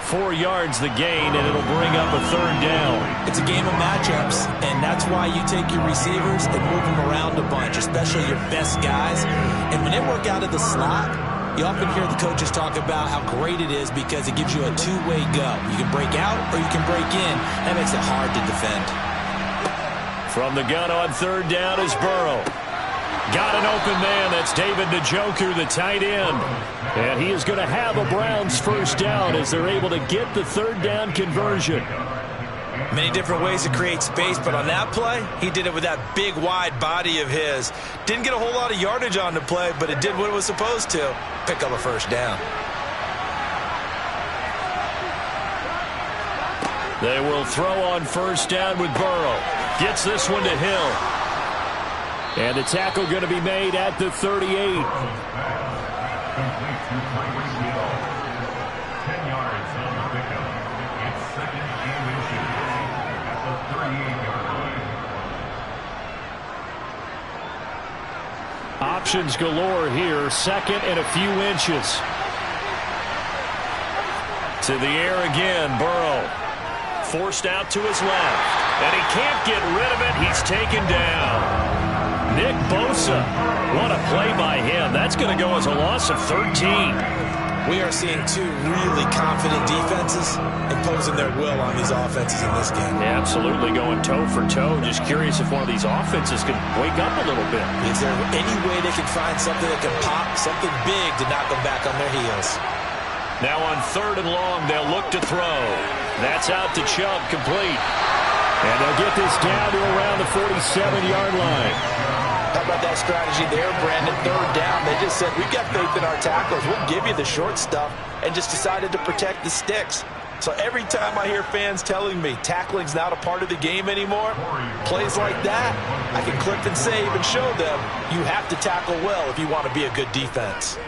4 yards the gain, and it'll bring up a third down. It's a game of matchups, and that's why you take your receivers and move them around a bunch, especially your best guys. And when they work out of the slot, you often hear the coaches talk about how great it is because it gives you a two-way go. You can break out or you can break in. That makes it hard to defend. From the gun on third down is Burrow. Got an open man. That's David Njoku, the tight end. And he is going to have a Browns first down as they're able to get the third down conversion. Many different ways to create space, but on that play, he did it with that big, wide body of his. Didn't get a whole lot of yardage on the play, but it did what it was supposed to. Pick up a first down. They will throw on first down with Burrow. Gets this one to Hill. And the tackle going to be made at the 38. Options galore here. 2nd and a few inches. To the air again, Burrow. Forced out to his left. And he can't get rid of it. He's taken down. Nick Bosa. What a play by him. That's going to go as a loss of 13. We are seeing two really confident defenses imposing their will on these offenses in this game. Yeah, absolutely going toe for toe. Just curious if one of these offenses can wake up a little bit. Is there any way they can find something that can pop, something big to knock them back on their heels? Now on 3rd and long, they'll look to throw. That's out to Chubb, complete. And they'll get this down to around the 47-yard line. How about that strategy there, Brandon? Third down, they just said, we've got faith in our tacklers. We'll give you the short stuff, and just decided to protect the sticks. So every time I hear fans telling me tackling's not a part of the game anymore, plays like that, I can clip and save and show them you have to tackle well if you want to be a good defense.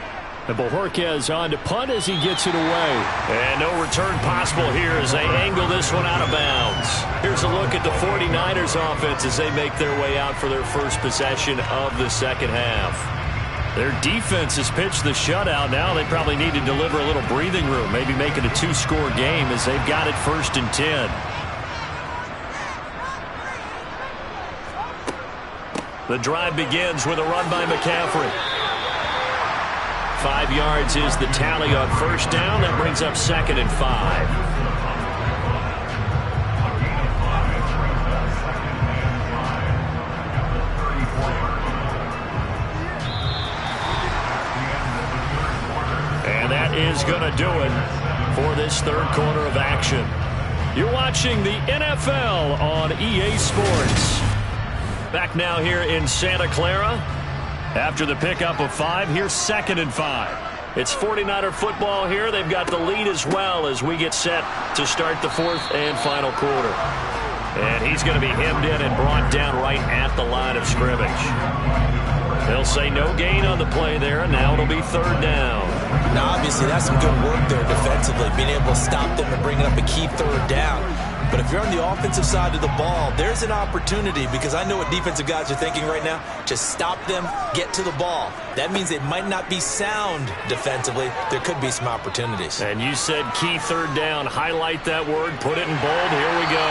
And Bojorquez on to punt as he gets it away. And no return possible here as they angle this one out of bounds. Here's a look at the 49ers offense as they make their way out for their first possession of the second half. Their defense has pitched the shutout. Now they probably need to deliver a little breathing room, maybe make it a 2-score game as they've got it 1st and 10. The drive begins with a run by McCaffrey. 5 yards is the tally on first down. That brings up 2nd and 5. And that is going to do it for this third quarter of action. You're watching the NFL on EA Sports. Back now here in Santa Clara. After the pickup of 5, here's 2nd and 5. It's 49er football here. They've got the lead as well as we get set to start the 4th and final quarter. And he's going to be hemmed in and brought down right at the line of scrimmage. They'll say no gain on the play there, and now it'll be 3rd down. Now, obviously, that's some good work there defensively, being able to stop them and bringing up a key third down. But if you're on the offensive side of the ball, there's an opportunity, because I know what defensive guys are thinking right now. Just stop them, get to the ball. That means it might not be sound defensively. There could be some opportunities. And you said key third down. Highlight that word. Put it in bold. Here we go.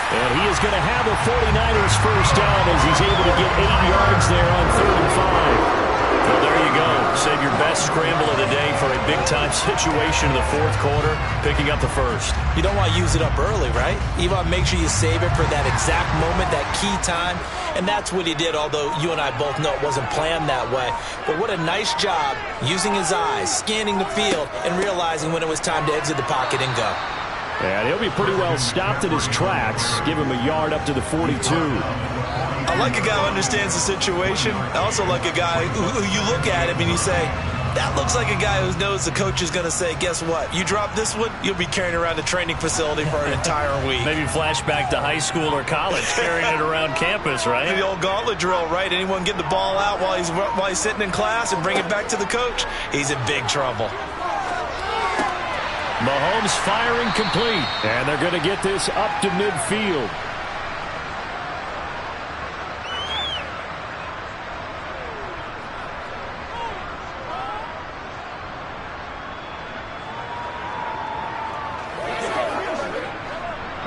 And he is going to have a 49ers first down as he's able to get 8 yards there on 3rd and 5. Well, there you go. Save your best scramble of the day for a big-time situation in the 4th quarter, picking up the first. You don't want to use it up early, right? You want to make sure you save it for that exact moment, that key time. And that's what he did, although you and I both know it wasn't planned that way. But what a nice job using his eyes, scanning the field, and realizing when it was time to exit the pocket and go. And he'll be pretty well stopped in his tracks. Give him a yard up to the 42. I like a guy who understands the situation. I also like a guy who you look at him and you say, that looks like a guy who knows the coach is going to say, guess what? You drop this one, you'll be carrying around the training facility for an entire week. Maybe flashback to high school or college, carrying it around campus, right? The old gauntlet drill, right? Anyone get the ball out while he's sitting in class and bring it back to the coach? He's in big trouble. Mahomes firing complete. And they're going to get this up to midfield.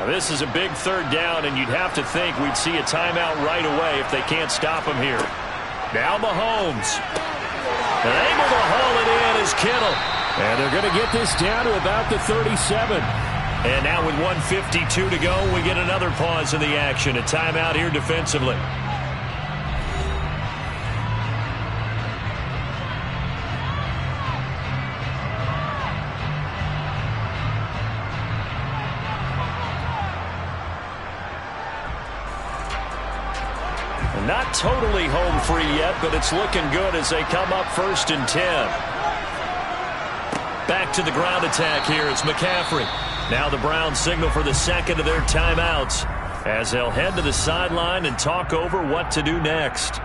This is a big 3rd down, and you'd have to think we'd see a timeout right away if they can't stop him here. Now Mahomes. And able to haul it in is Kittle. And they're going to get this down to about the 37. And now with 1:52 to go, we get another pause in the action. A timeout here defensively. Not totally home free yet, but it's looking good as they come up 1st and 10. Back to the ground attack here. It's McCaffrey. Now the Browns signal for the second of their timeouts as they'll head to the sideline and talk over what to do next.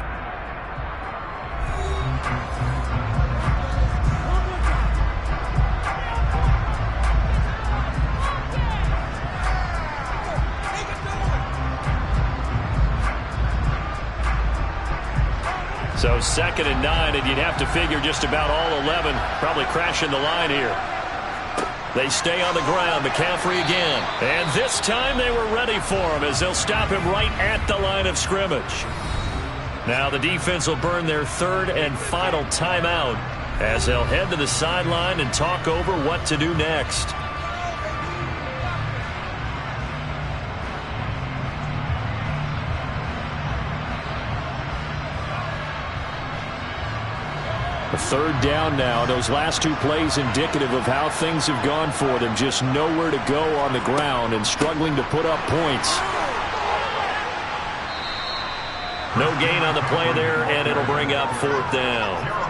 So 2nd and 9, and you'd have to figure just about all 11 probably crashing the line here. They stay on the ground. McCaffrey again. And this time they were ready for him as they'll stop him right at the line of scrimmage. Now the defense will burn their 3rd and final timeout as they'll head to the sideline and talk over what to do next. A 3rd down now. Those last 2 plays indicative of how things have gone for them. Just nowhere to go on the ground and struggling to put up points. No gain on the play there, and it'll bring up 4th down.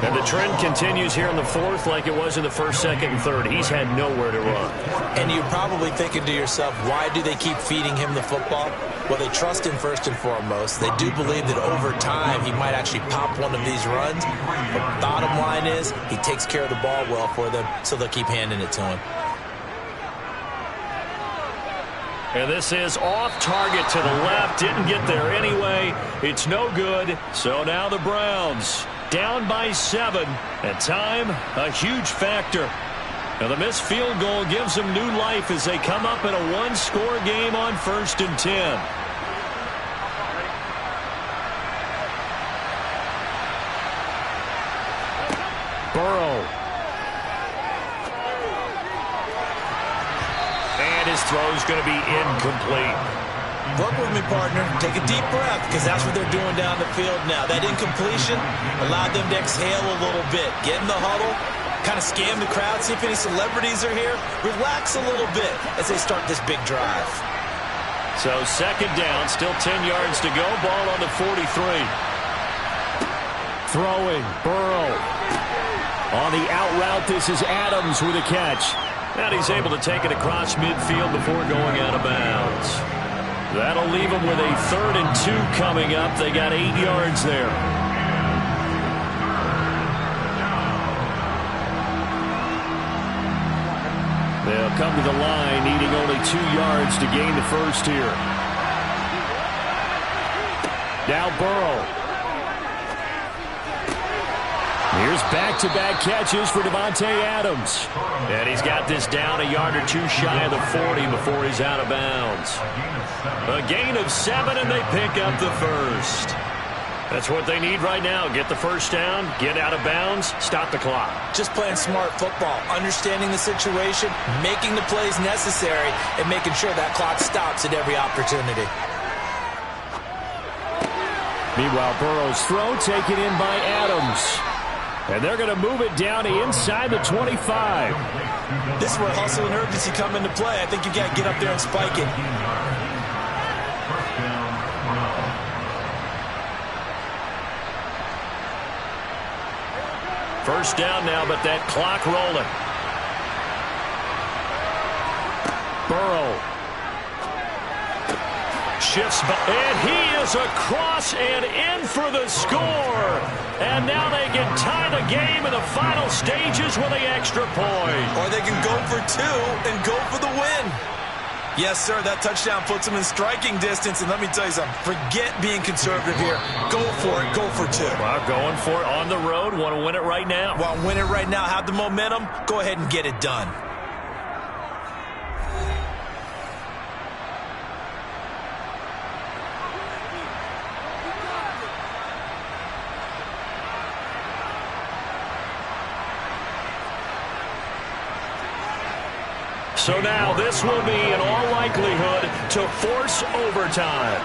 And the trend continues here in the 4th like it was in the 1st, 2nd, and 3rd. He's had nowhere to run. And you're probably thinking to yourself, why do they keep feeding him the football? Well, they trust him first and foremost. They do believe that over time he might actually pop one of these runs. But bottom line is he takes care of the ball well for them, so they'll keep handing it to him. And this is off target to the left. Didn't get there anyway. It's no good. So now the Browns down by 7. And time, a huge factor. Now the missed field goal gives them new life as they come up in a 1-score game on 1st and 10. Burrow. And his throw's going to be incomplete. Work with me, partner. Take a deep breath, because that's what they're doing down the field now. That incompletion allowed them to exhale a little bit. Get in the huddle, kind of scan the crowd, see if any celebrities are here. Relax a little bit as they start this big drive. So 2nd down, still 10 yards to go. Ball on the 43. Throwing, Burrow. On the out route, this is Adams with a catch. And he's able to take it across midfield before going out of bounds. That'll leave them with a 3rd and 2 coming up. They got 8 yards there. come to the line, needing only 2 yards to gain the first here. Now Burrow. Here's back-to-back catches for Davante Adams. And he's got this down a yard or two shy of the 40 before he's out of bounds. A gain of 7, and they pick up the first. That's what they need right now. Get the first down, get out of bounds, stop the clock. Just playing smart football, understanding the situation, making the plays necessary, and making sure that clock stops at every opportunity. Meanwhile, Burrow's throw taken in by Adams. And they're going to move it down to inside the 25. This is where hustle and urgency come into play. I think you got to get up there and spike it. First down now, but that clock rolling. Burrow. Shifts, and he is across and in for the score. And now they can tie the game in the final stages with the extra point. Or they can go for 2 and go for the win. Yes, sir, that touchdown puts them in striking distance. And let me tell you something, forget being conservative here. Go for it, go for 2. Well, going for it on the road. Want to win it right now. Well, win it right now, have the momentum, go ahead and get it done. So now this will be, in all likelihood, to force overtime.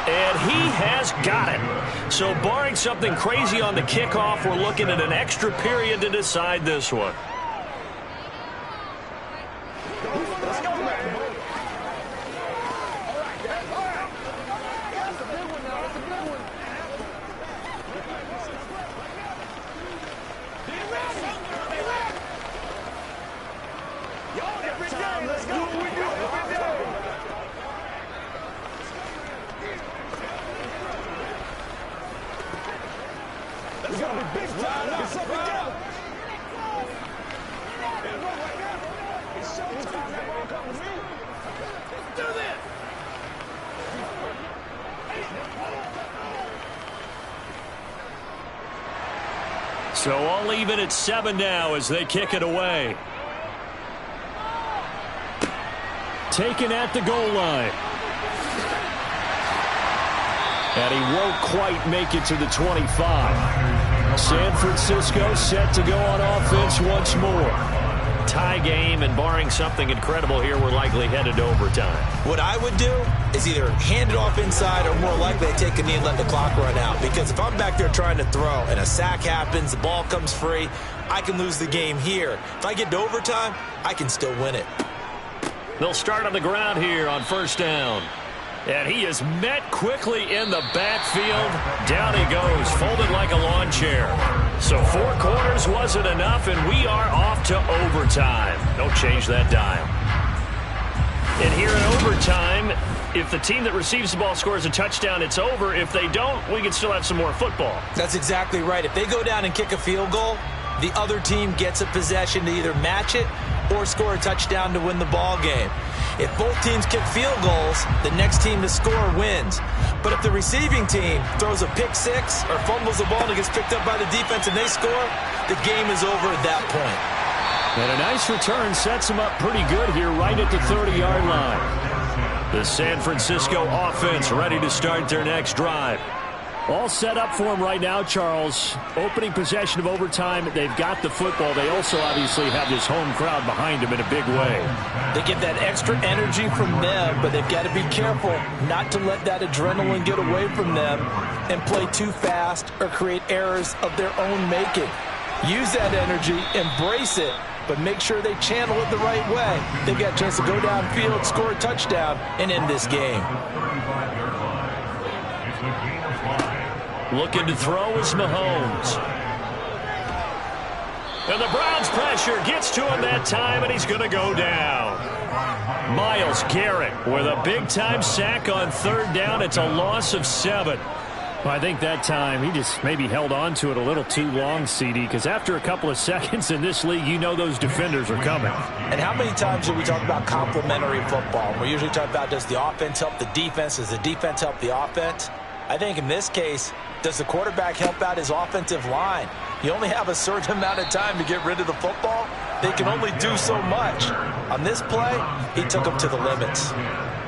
And he has got it. So barring something crazy on the kickoff, we're looking at an extra period to decide this one. So all even at 7 now as they kick it away. Taken at the goal line. And he won't quite make it to the 25. San Francisco set to go on offense once more. Tie game, and barring something incredible here, we're likely headed to overtime. What I would do is either hand it off inside or more likely take a knee and let the clock run out. Because if I'm back there trying to throw and a sack happens, the ball comes free, I can lose the game here. If I get to overtime, I can still win it. They'll start on the ground here on first down. And he is met quickly in the backfield. Down he goes, folded like a lawn chair. So 4 quarters wasn't enough, and we are off to overtime. Don't change that dial. And here in overtime, if the team that receives the ball scores a touchdown, it's over. If they don't, we can still have some more football. That's exactly right. If they go down and kick a field goal, the other team gets a possession to either match it or score a touchdown to win the ball game. If both teams kick field goals, the next team to score wins. But if the receiving team throws a pick 6 or fumbles the ball and it gets picked up by the defense and they score, the game is over at that point. And a nice return sets him up pretty good here right at the 30-yard line. The San Francisco offense ready to start their next drive. All set up for him right now, Charles. Opening possession of overtime. They've got the football. They also obviously have this home crowd behind them in a big way. They get that extra energy from them, but they've got to be careful not to let that adrenaline get away from them and play too fast or create errors of their own making. Use that energy, embrace it, but make sure they channel it the right way. They've got a chance to go downfield, score a touchdown, and end this game. Looking to throw is Mahomes. And the Browns pressure gets to him that time, and he's going to go down. Myles Garrett with a big-time sack on third down. It's a loss of 7. Well, I think that time he just maybe held on to it a little too long, CD, because after a couple of seconds in this league, you know those defenders are coming. And how many times do we talk about complementary football? We usually talk about, does the offense help the defense? Does the defense help the offense? I think in this case, does the quarterback help out his offensive line? You only have a certain amount of time to get rid of the football. They can only do so much. On this play, he took them to the limits.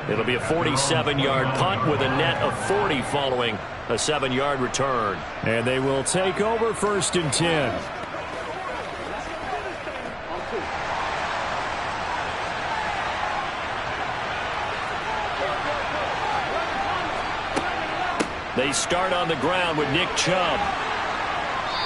It'll be a 47-yard punt with a net of 40 following a 7-yard return. And they will take over 1st and 10. They start on the ground with Nick Chubb.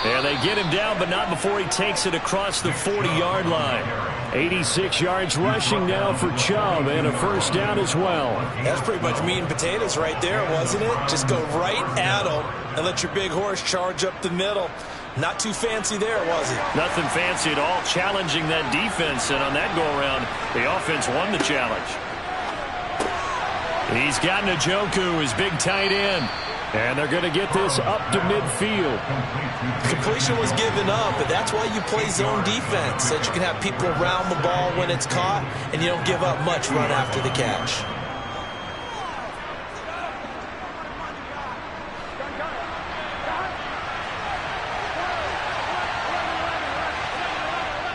And they get him down, but not before he takes it across the 40-yard line. 86 yards rushing now for Chubb, and a 1st down as well. That's pretty much meat and potatoes right there, wasn't it? Just go right at him and let your big horse charge up the middle. Not too fancy there, was it? Nothing fancy at all, challenging that defense, and on that go-around, the offense won the challenge. He's got Njoku, his big tight end. And they're going to get this up to midfield. Completion was given up, but that's why you play zone defense, so that you can have people around the ball when it's caught, and you don't give up much run after the catch.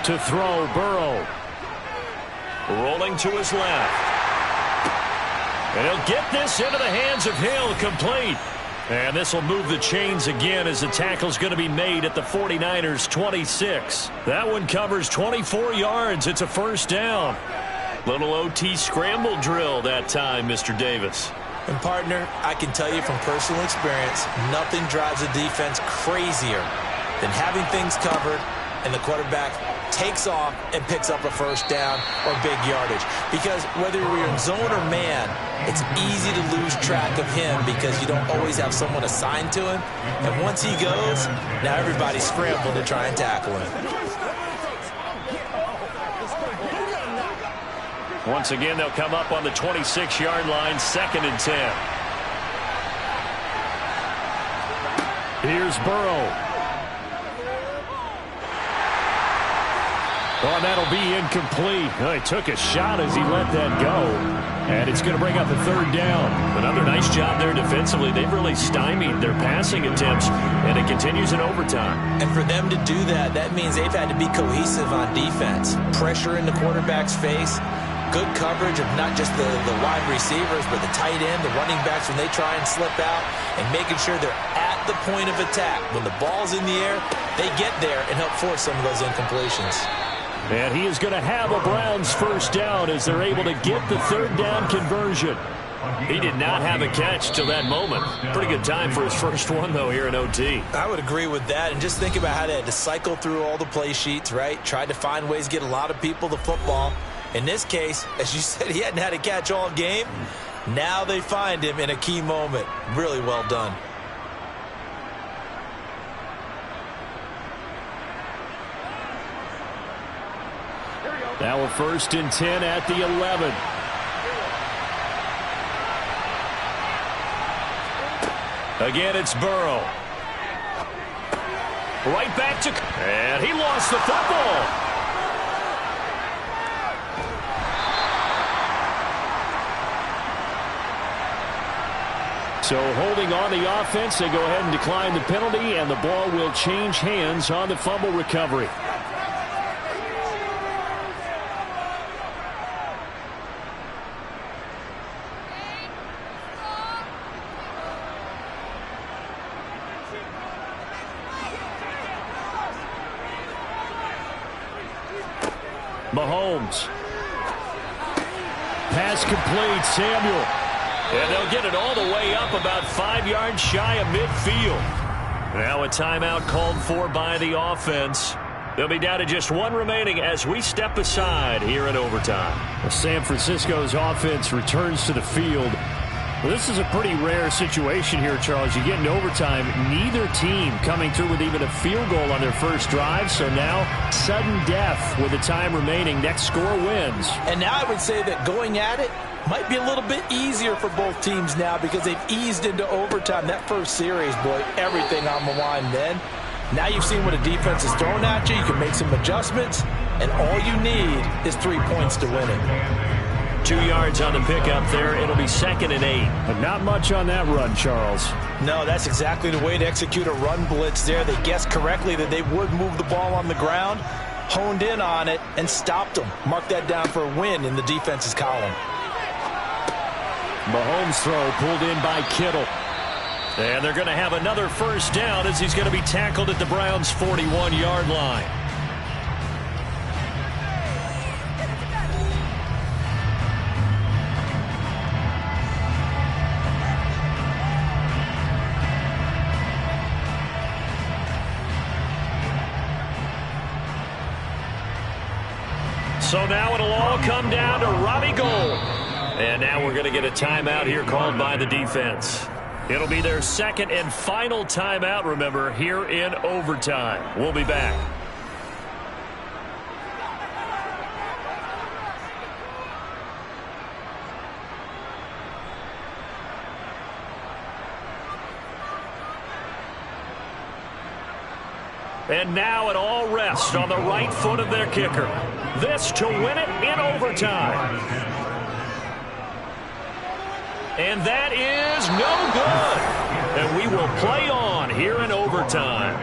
To throw, Burrow. Rolling to his left. And he'll get this into the hands of Hill, complete. And this will move the chains again as the tackle's going to be made at the 49ers' 26. That one covers 24 yards. It's a 1st down. Little OT scramble drill that time, Mr. Davis. And, partner, I can tell you from personal experience, nothing drives a defense crazier than having things covered and the quarterback takes off and picks up a 1st down or big yardage. Because whether you're in zone or man, it's easy to lose track of him because you don't always have someone assigned to him. And once he goes, now everybody's scrambling to try and tackle him. Once again, they'll come up on the 26-yard line, 2nd and 10. Here's Burrow. Oh, that'll be incomplete. He took a shot as he let that go. And it's going to bring up a 3rd down. Another nice job there defensively. They've really stymied their passing attempts, and it continues in overtime. And for them to do that, that means they've had to be cohesive on defense. Pressure in the quarterback's face. Good coverage of not just the wide receivers, but the tight end, the running backs when they try and slip out, and making sure they're at the point of attack. When the ball's in the air, they get there and help force some of those incompletions. And he is going to have a Browns 1st down as they're able to get the 3rd down conversion. He did not have a catch till that moment. Pretty good time for his first one, though, here in OT. I would agree with that. And just think about how they had to cycle through all the play sheets, right? Tried to find ways to get a lot of people the football. In this case, as you said, he hadn't had a catch all game. Now they find him in a key moment. Really well done. Now a 1st and 10 at the 11. Again, it's Burrow. Right back to... And he lost the football. So holding on the offense, they go ahead and decline the penalty, and the ball will change hands on the fumble recovery. Mahomes. Pass complete. Samuel. And they'll get it all the way up about 5 yards shy of midfield. Now a timeout called for by the offense. They'll be down to just one remaining as we step aside here in overtime. Well, San Francisco's offense returns to the field. Well, this is a pretty rare situation here, Charles. You get into overtime, neither team coming through with even a field goal on their first drive. So now, sudden death with the time remaining. Next score wins. And now I would say that going at it, might be a little bit easier for both teams now because they've eased into overtime. That first series, boy, everything on the line then. Now you've seen what a defense is throwing at you. You can make some adjustments, and all you need is 3 points to win it. 2 yards on the pickup there. It'll be 2nd and 8. But not much on that run, Charles. No, that's exactly the way to execute a run blitz there. They guessed correctly that they would move the ball on the ground, honed in on it, and stopped them. Mark that down for a win in the defense's column. Mahomes' throw pulled in by Kittle. And they're going to have another first down as he's going to be tackled at the Browns' 41-yard line. So now it'll all come down to Robbie Gould. And now we're going to get a timeout here called by the defense. It'll be their second and final timeout, remember, here in overtime. We'll be back. And now it all rests on the right foot of their kicker. This to win it in overtime. And that is no good. And we will play on here in overtime.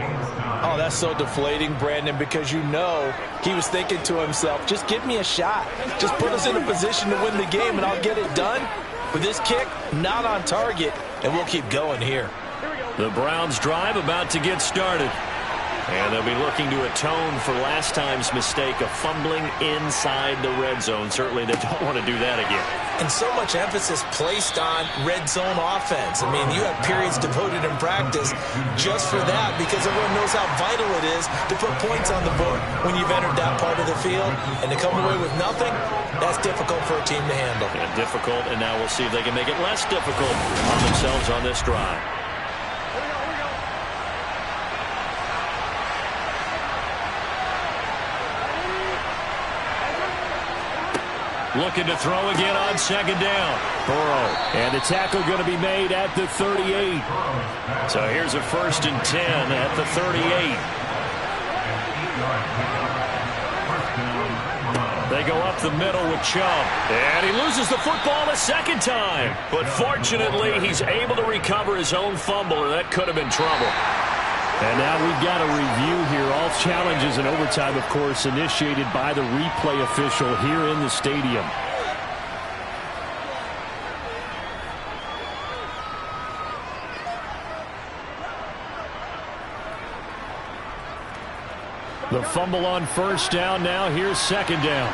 Oh, that's so deflating, Brandon, because you know he was thinking to himself, just give me a shot. Just put us in a position to win the game, and I'll get it done. With this kick, not on target, and we'll keep going here. The Browns drive about to get started. And they'll be looking to atone for last time's mistake of fumbling inside the red zone. Certainly they don't want to do that again. And so much emphasis placed on red zone offense. I mean, you have periods devoted in practice just for that because everyone knows how vital it is to put points on the board when you've entered that part of the field. And to come away with nothing, that's difficult for a team to handle. Yeah, difficult, and now we'll see if they can make it less difficult on themselves on this drive. Looking to throw again on second down. Burrow. And the tackle going to be made at the 38. So here's a 1st and 10 at the 38. They go up the middle with Chubb. And he loses the football a second time. But fortunately, he's able to recover his own fumble, or that could have been trouble. And now we've got a review here. All challenges in overtime, of course, initiated by the replay official here in the stadium. The fumble on first down. Now here's second down.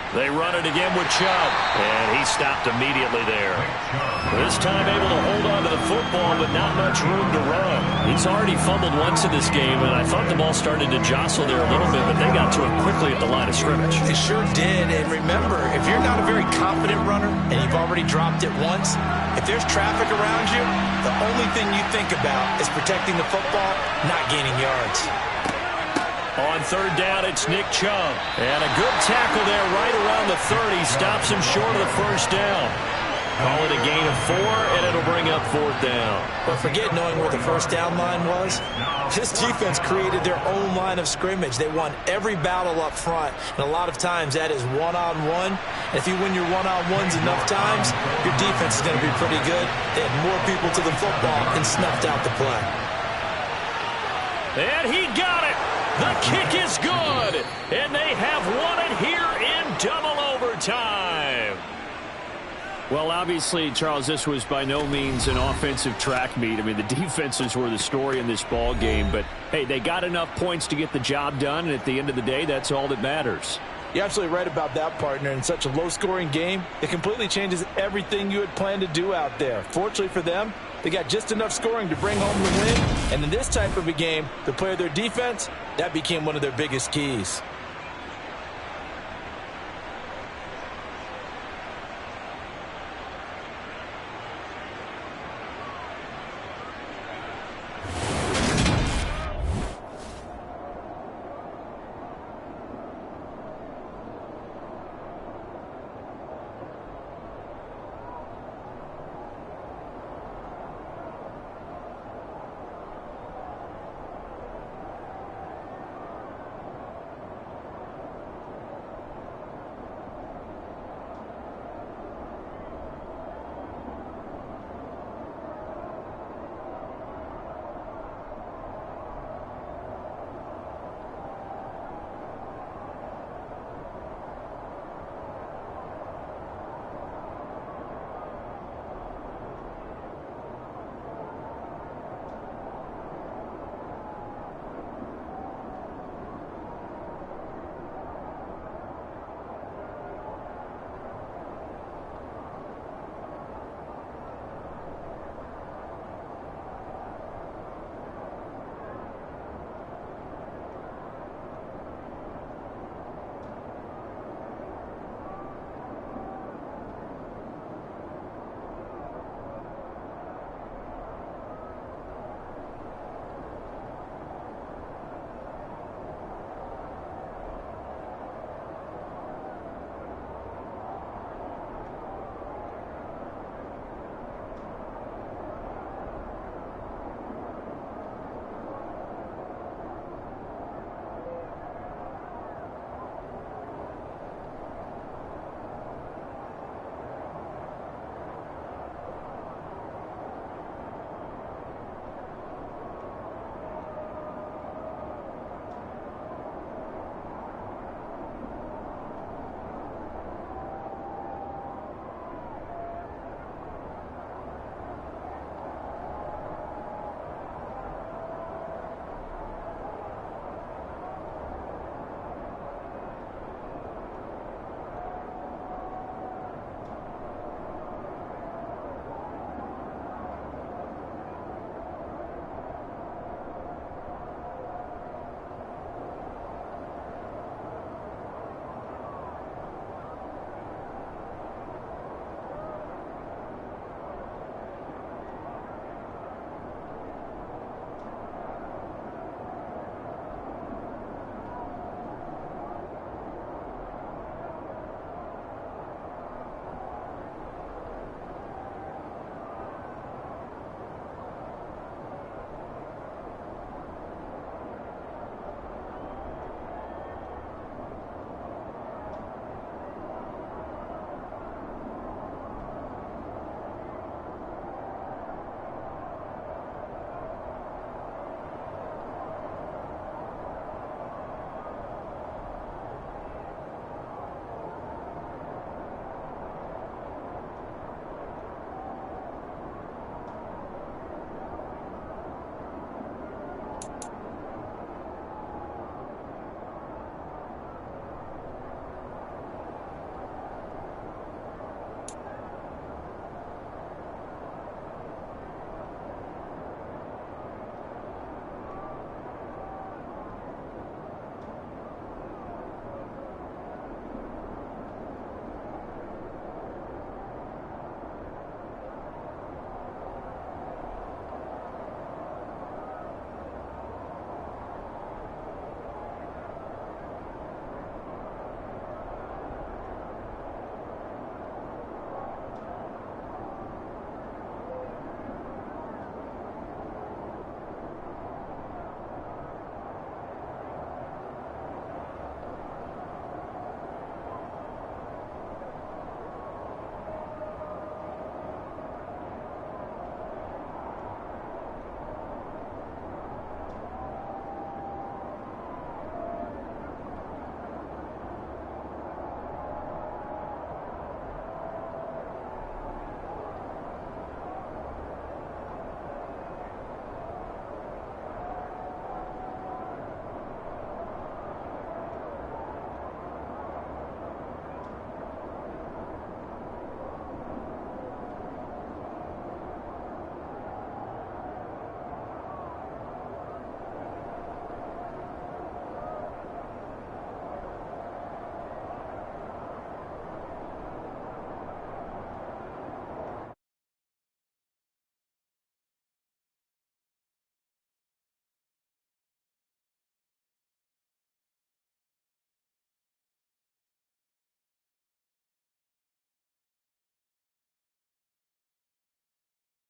They run it again with Chubb, and he stopped immediately there. This time able to hold on to the football, but not much room to run. He's already fumbled once in this game, and I thought the ball started to jostle there a little bit, but they got to it quickly at the line of scrimmage. It sure did, and remember, if you're not a very confident runner and you've already dropped it once, if there's traffic around you, the only thing you think about is protecting the football, not gaining yards. On third down, it's Nick Chubb. And a good tackle there right around the 30. Stops him short of the first down. Call it a gain of 4, and it'll bring up 4th down. But forget knowing where the first down line was. This defense created their own line of scrimmage. They won every battle up front, and a lot of times that is one-on-one. And if you win your one-on-ones enough times, your defense is going to be pretty good. They had more people to the football and snuffed out the play. And he got it. The kick is good, and they have won it here in double overtime. Well, obviously, Charles, this was by no means an offensive track meet. I mean, the defenses were the story in this ball game, but, hey, they got enough points to get the job done, and at the end of the day, that's all that matters. You're absolutely right about that, partner. In such a low-scoring game, it completely changes everything you had planned to do out there. Fortunately for them, they got just enough scoring to bring home the win. And in this type of a game, to play their defense, that became one of their biggest keys.